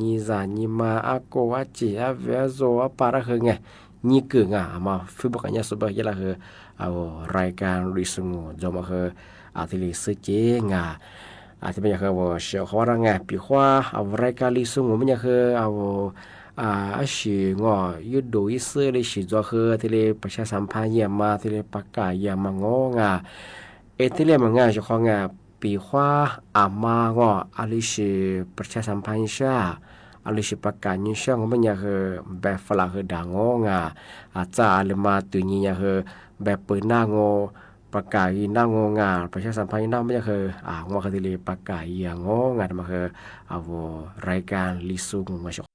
นี่จานี่มาโกวจิเวโซปาระคือไงนี่คือมาฟิบัวกันเนี่ยสุดยอดเลยรายการริสุงจะมาคือที่ลิสเจงที่มันยังคือว่าเชื่อเขาว่าไงปีขวารายการริสุงมันยังคือสิยุดดูอิสเลยสิจะคือที่เลยประชาสัมพันธ์เยี่ยมมาที่เลยประกาศเยี่ยมมางที่เลยมันเฉพาะปีขวามาลิสิประชาสัมพันธ์ชาลิสิประกาศยิ่งช่างมันยังคือแบบฝรั่งคือด่างจ้าเลยมาตัวนี้ยังคือแบบเปิดหน้างประกาศหน้างประชาสัมพันธ์หน้ามันยังคือคือที่เลยประกาศอย่างมันคือรายการลิสุงมาชก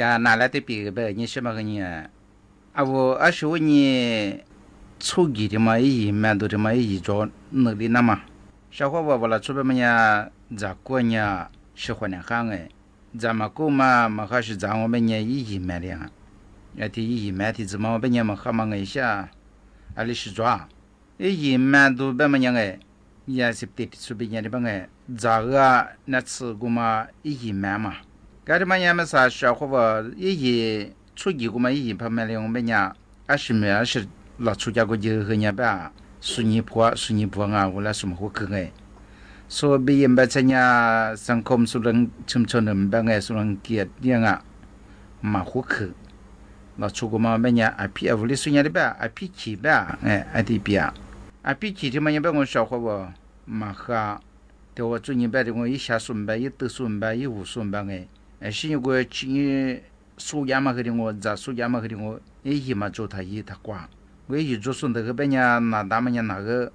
呀拿来的比呗你什么个呢啊我20年初级的嘛一蛮多的嘛一着那里那嘛小伙我了出边么呀咋过呢是换两行哎咱们过嘛还是咱我们呢一蛮的啊那第一蛮的怎么我们呢嘛还嘛一下啊里是抓一蛮多边么呢哎也是得出边呢的吧哎咋个那次过嘛一蛮嘛该的嘛呀么啥小伙我一初级过嘛一旁边的我们呢20老出家过就和人吧苏尼婆啊我来什么活可哎所以人把这呀สังคมสุรังชุมชนนบางไงสุรังเกียรติเนี่ยอ่ะมาหัวคือเราชูกมาบางอย่างอภิอวุลิสุญญาดิบะอภิขีบะอธิเปียอภิขีที่มันยังเป็นคนชาวเขาว่ามาค่ะแต่ว่าจุนี่แบบว่าอีชาสุนบะอีตึสุนบะอีหูสุนบะไงสิ่งที่ว่าที่สุยามาคือที่ว่าจะสุยามาคือที่ว่าอีมาโจทย์อีทักว่า我一做孙子个别人那他们人那个，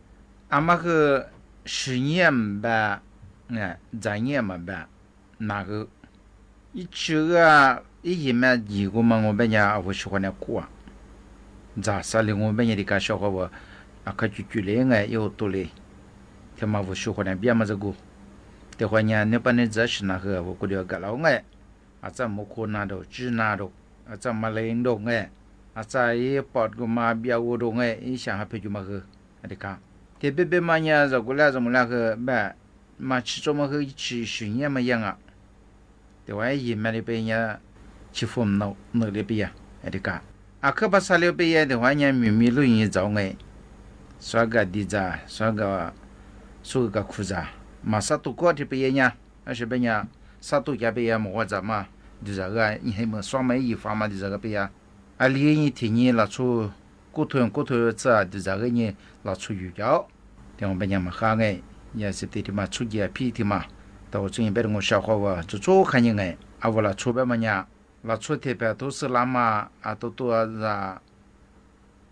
俺们个10年吧，3年嘛吧，那个一这个一年一个嘛，我别人我喜欢那过，咋啥的我别人的个小伙我，啊可就来个有多嘞，他妈我喜欢那别嘛这个，的话呢，那帮人这是那个我估计个老个，啊咱没可拿到，只拿到，啊咱没来到个。อาศัยปอดกูมาเบียวูดงไอ้ช่างหาเพจุมาคืออะไรกันที่เบบมาเนี่ยจะกูแล้วจะมึงแล้วคือแบบมาชิจมาคือชิสุญญามายังอ่ะแต่ว่ายิ่งมาเลยไปเนี่ยชิฟมนกเลยไปยังอะไรกันอ่ะคือภาษาเลยไปยังแต่ว่าเนี่ยมีลุยเนี่ยจะไงสวากดีจ้าสวากสุกคุจ้ามาสัตุก็ที่ไปเนี่ยอาชีพเนี่ยสัตุแกไปยังมัวจะมาดีจ้าก็ยิ่งให้มันสวาไม่ยิ่งฟ้ามาดีจ้าก็ไปยัง啊，另一天呢，拿出骨头这的这个呢，拿出鱼胶，但我们讲嘛，哈个也是对的嘛，出去皮的嘛，到最近别人我小伙娃就做看见个，啊，我拿出边么呢，拿出这边都是那么啊，都啊，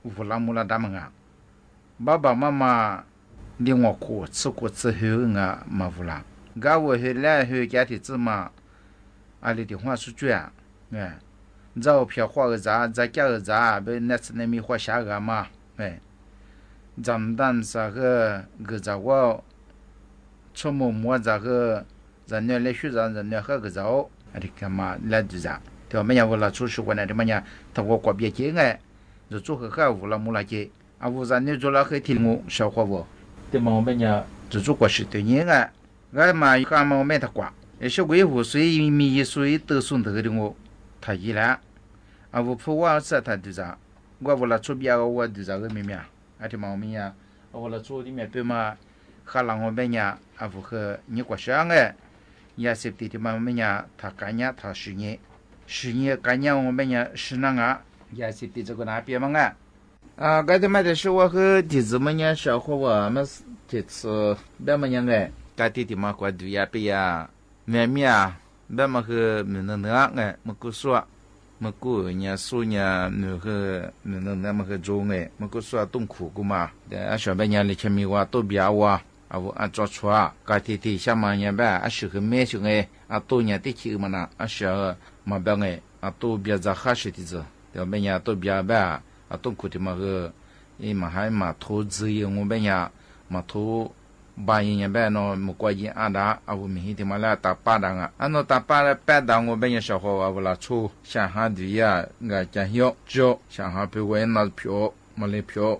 乌拉木拉他们啊，爸爸妈妈领我过吃过之后啊，嘛乌拉，噶我后来后家的子嘛，啊，里的话是这样，照片画个啥，再加个啥，别那次那米画下个嘛，咱们当啥个啥我出门摸啥个，人家来学啥，人家喝个啥，啊的干嘛来就啥，对吧？没人我来出去过来的么呀？他我过别节哎，就做个好无了木了节，啊无啥你做了很听我小伙不？对嘛我们呀，就做过是对你哎，俺嘛干嘛我没他挂，也是维护水米水都送得的我，他一来。啊，我不我是他的啥，我为了出边我的啥个咩咩，啊的嘛我们呀，为了做的咩别嘛，哈浪我们呀，啊不和你过上个，也是的嘛我们呀，他干呀他10年干呀我们呀是那个，也是的这个那边嘛个，啊，该的嘛的是我和弟子们呀小伙我们这次别么样个，该的嘛过度呀别呀，咩咩啊，别么和没能个，没够说。么个人说呢，那个那么个种哎，么个说痛苦个嘛，啊小白伢里前面话多别话，啊我啊做错啊，个天下嘛伢吧，啊是个没熊哎，啊多伢的去嘛那，啊小嘛别哎，啊多别在哈是的子，对吧？伢多别吧，啊痛苦的嘛个，伊嘛还嘛投资业我们伢嘛投。把人家别喏，没关系啊哒，啊我明天嘛来打巴当啊，啊喏打巴了巴当我别人小伙啊，我拉出想下对呀，我讲要就想下别为拿票，没来票，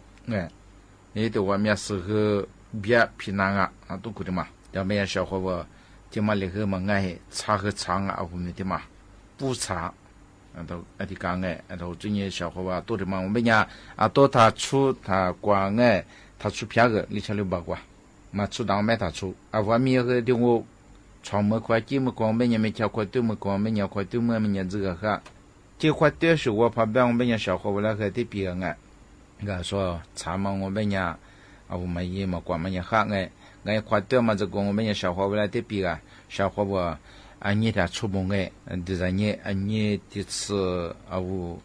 你对外面是个别平安啊，啊都可的嘛，要别人小伙我，就嘛那个嘛爱查个长啊，我们的嘛不查，啊都啊的讲啊都最近小伙啊多的嘛，我们家啊多他出他光他出票个，你瞧六八卦。嘛出当买他出，啊外面个的我床么块几么光，每年没条块多么光，每年块多么每年这个哈，这块多是我旁边我每年小伙我那个的别个我说查嘛我每年啊我们也嘛光每年哈我块多嘛这个我每年小伙我那的别个小伙我啊你他出门第三年你这次啊我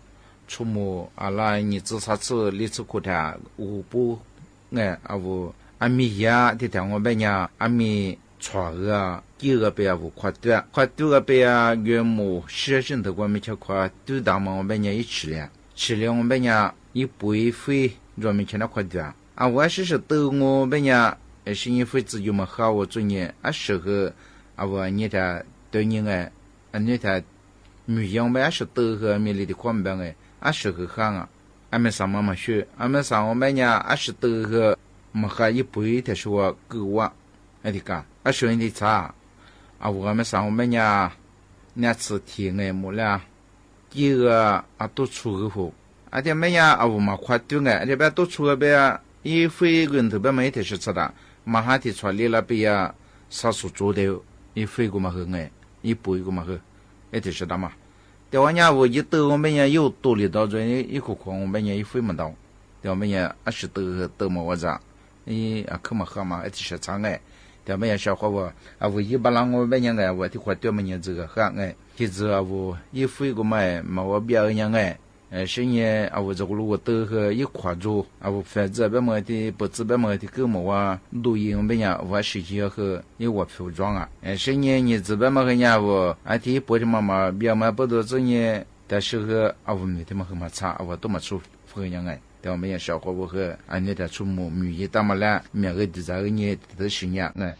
出门啊啦你自杀次你次过他我不啊我。阿米呀，这条我们呀，阿米船个几个别无快丢个别原木学生的我们吃快丢到嘛我们家一吃了我们家一杯飞我们吃那快丢啊我是都我们家是因为自己嘛好我做年啊适合啊我你的对你哎啊你的女样呗是都和米里的宽边哎啊适合好啊俺们上嘛学俺们上我们家啊是都和嘛好一杯的说够我哎的个啊说你的茶啊我们上我们家那次天哎没了第个啊都出个货啊这么呀啊我嘛快丢哎这边都出个呗一飞滚头边没得是吃的马哈提出来了边呀少数做的一飞过嘛喝哎一杯过嘛喝哎得是的嘛对我家我一兜我们家有多里到这一口空我们家一飞没到对我们家啊是都么我咋啊可嘛喝嘛哎得是长哎对我们家小伙我啊我一把让我们家哎我的快对我们家这个喝哎其实啊我一飞过嘛嘛我别人哎深夜啊，我这个路我都和一块住啊，我反正别么的不知别么的跟么哇录音我呀，我实际要和一我服装啊，深夜你这边么个呀我啊，第一波的妈妈别么不多这年但是和啊我们他们和么差，我都么出和样哎，但我们也小伙我和啊你的出门女一大么啦，每个的这个年都是样哎。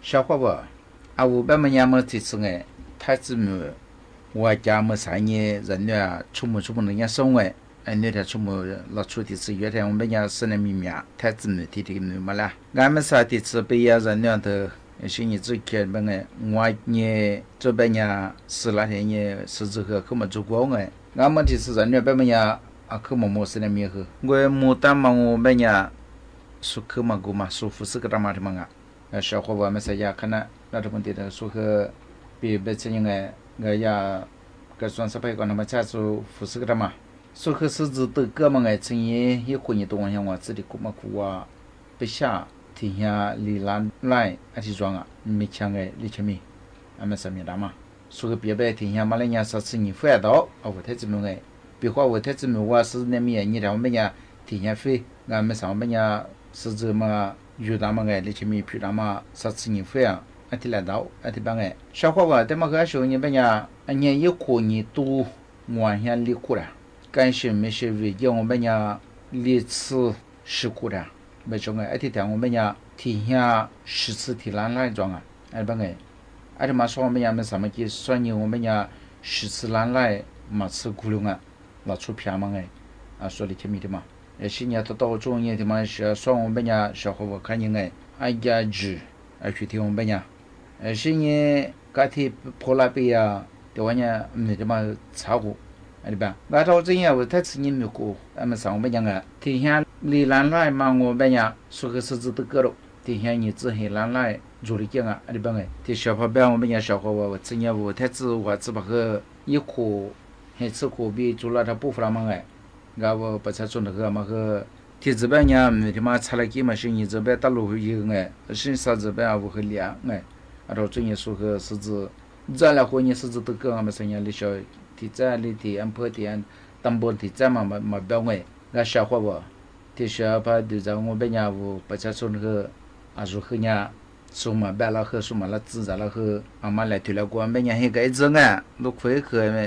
小伙伴，我们么这次太子母，我家么3年人了，出门人家送那天出门老出的是月天我们家是那米面，太子母的么啦，俺们啥的是被人了的，是你最看我呢这边呢是那天呢是这个可么做过俺们的是人了被呀可么是那米喝，我牡丹嘛我们呀说可么个嘛说不是个大嘛的嘛小伙伴们在家看呢，那这问题的说和比这呀，个算是被讲他们家说不是个他嘛，说和是指的个嘛成也一回你东西我自己过嘛过啊，不下天下里兰来去装没抢你前面，俺们上面的嘛，说和别别天下嘛来年是吃你回到我太子们比话我太子们我是那面你让我们家天下飞，俺们上面呀是这么。有他们你前面譬如他们啥子人费提来到提帮小伙伴，他们个时候你们呀，你一哭你都往下离哭了，感谢没些为叫我们呀历次事故了，没中提讲我们呀提下10次提烂来装帮这么说我们呀没什么去算你我们呀10次烂来嘛次窟窿老出票嘛说的前面的嘛。新年到中年的嘛是说我们家小伙伴看见家住去听我们家新年个体破烂杯的话呢没这么差过对吧我到这样我太吃你没过俺们上我们家天下里兰来嘛我们家说个是指的个了天下你只黑兰来做的讲对吧这小伙伴我们家小伙伴我这样我太子我只把个一颗还吃可比做了他不服了嘛我不才做那个嘛个ที่จะแบบเนี่ยมีที่มาชาลกี้มาสิ่งนี้จะแบบตลอดยังไงสิ่ง啥子แบบเอา会练ไงเรา专业说个是指这了会你是指这个我们生意里小ที่在里ที่อำเภอที่ตำบลที่在มาแบบไงก็ชาวว่าบ่ที่ชาวพาดูจาก我แบบเนี่ยประชาชนคืออายุคือเนี่ยสมมาแบบละคือสมมาละ自然ละคืออามา来退了过แบบเนี่ยให้个一整啊都可以可没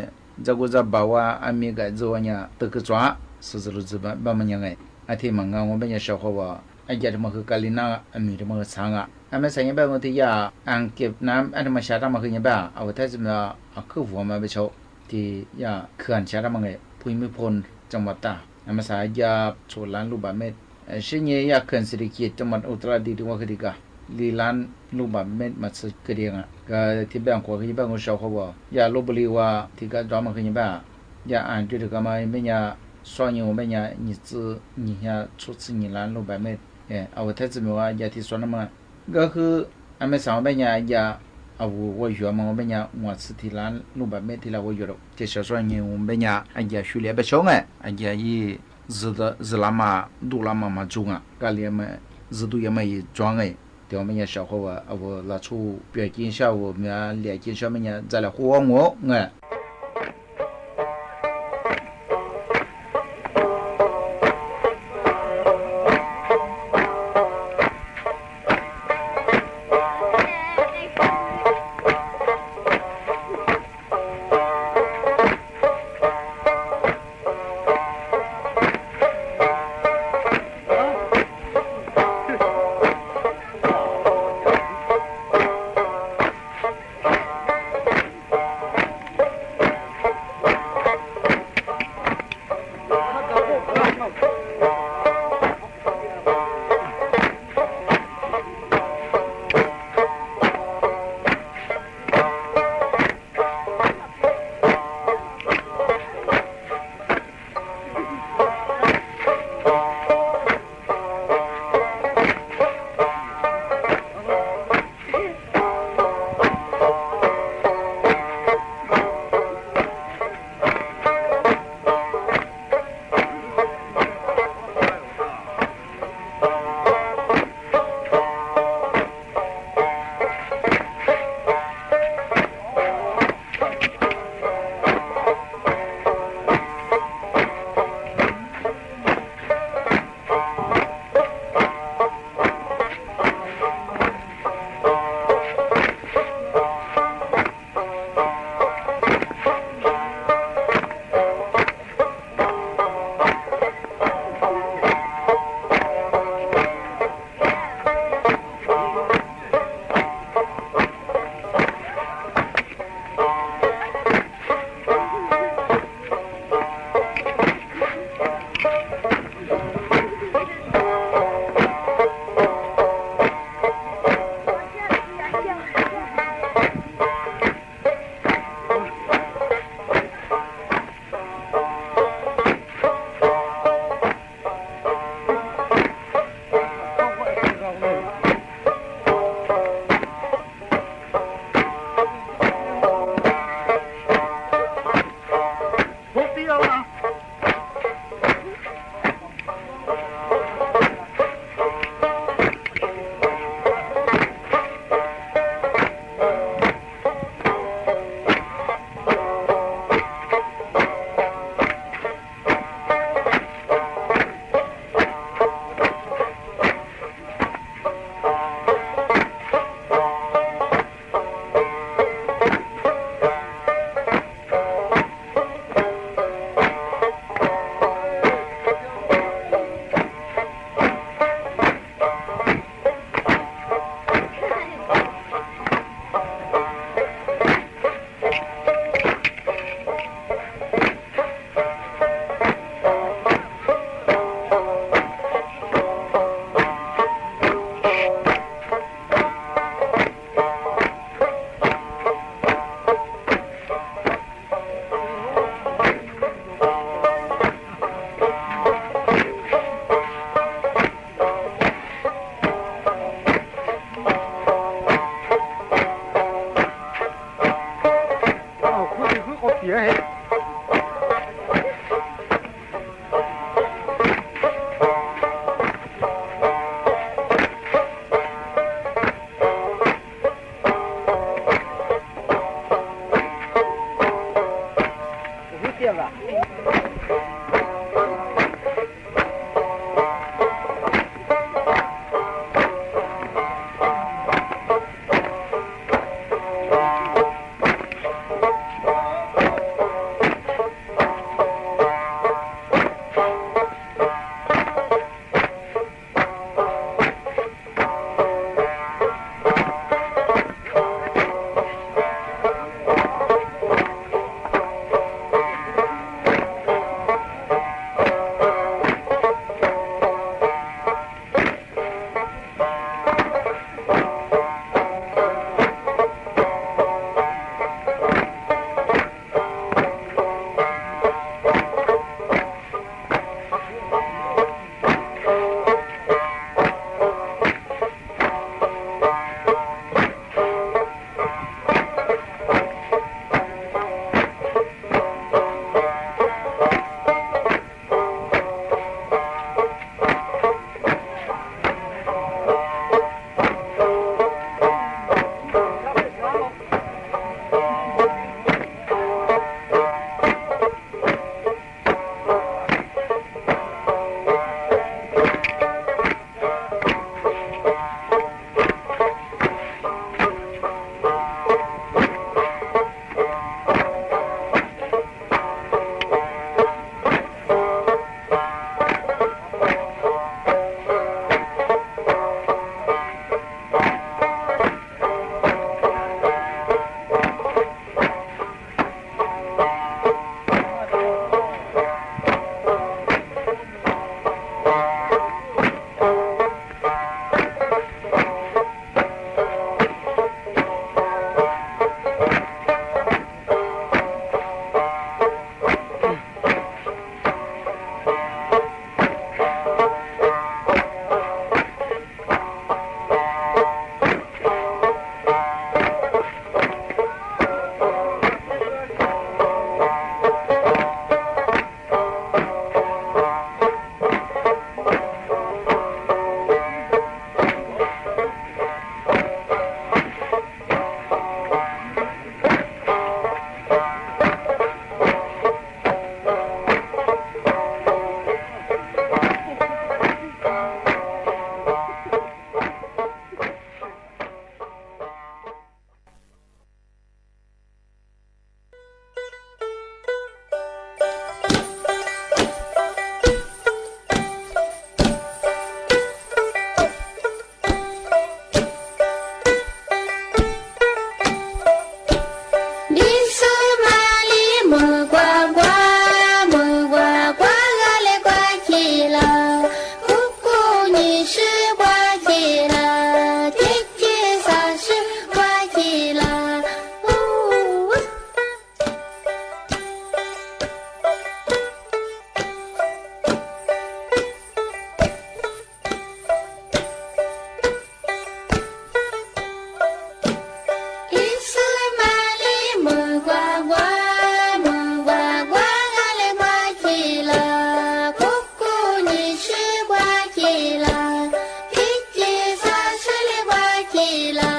这个在把我阿米个做呢这个抓是指路子吧把么样个อาทิมังง我แบบเนี่ยชาวว่าไอ้ยาที่มันคือกาลินาอามีที่มันคือช้างอ่ะอันไม่ใช่ยังแบบว่าที่ยาอ่างเก็บน้ำอันที่มันชาดมันคือยังแบบเอาไว้ที่จะมาเอาคือหัวมาไปโชว์ที่ยาเขื่อนชาดมันไงภูมิพลจังหวัดตากอันไม่ใช่ยาโชว์ล้านลูกบาศก์เมตรสิ่งนี้ยาเขื่อนสิริกิติ์จังหวัดอุตรดิตถ์ว่าคือดีกว่าลีล้านลูกบาศก์เมตรมาสึกกระเดียงอ่ะก็ที่แบ่งขวาคือยังแบบของชาวเขาว่ายาลบบุรีว่าที่ก็ร้องมันคือยังแบบยาอ่านจุดก็มาไม่ยา双年我们呀，你呀，初次你来600米，我太子们话也提说那么，个是俺们上边呀也，我学嘛我们呀，我是提来600米提来我学了，这小双年我们呀，也训练不少哎，也以日拉嘛，路拉嘛中啊，个里嘛日度也嘛也装哎，对我们呀小伙啊，我拿出表见下我们呀练见下面呀，再来活我哎。起了。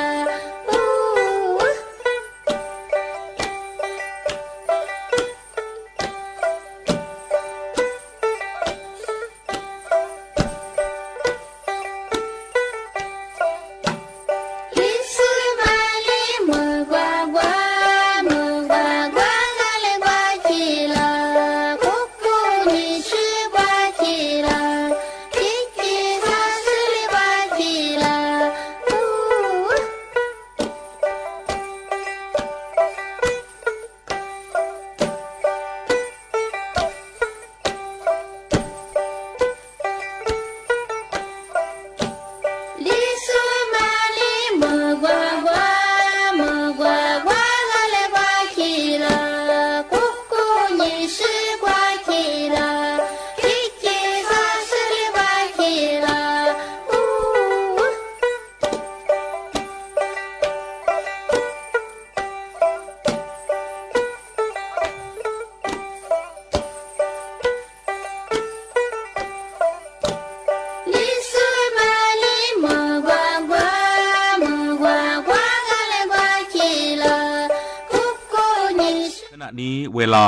นี้เวลา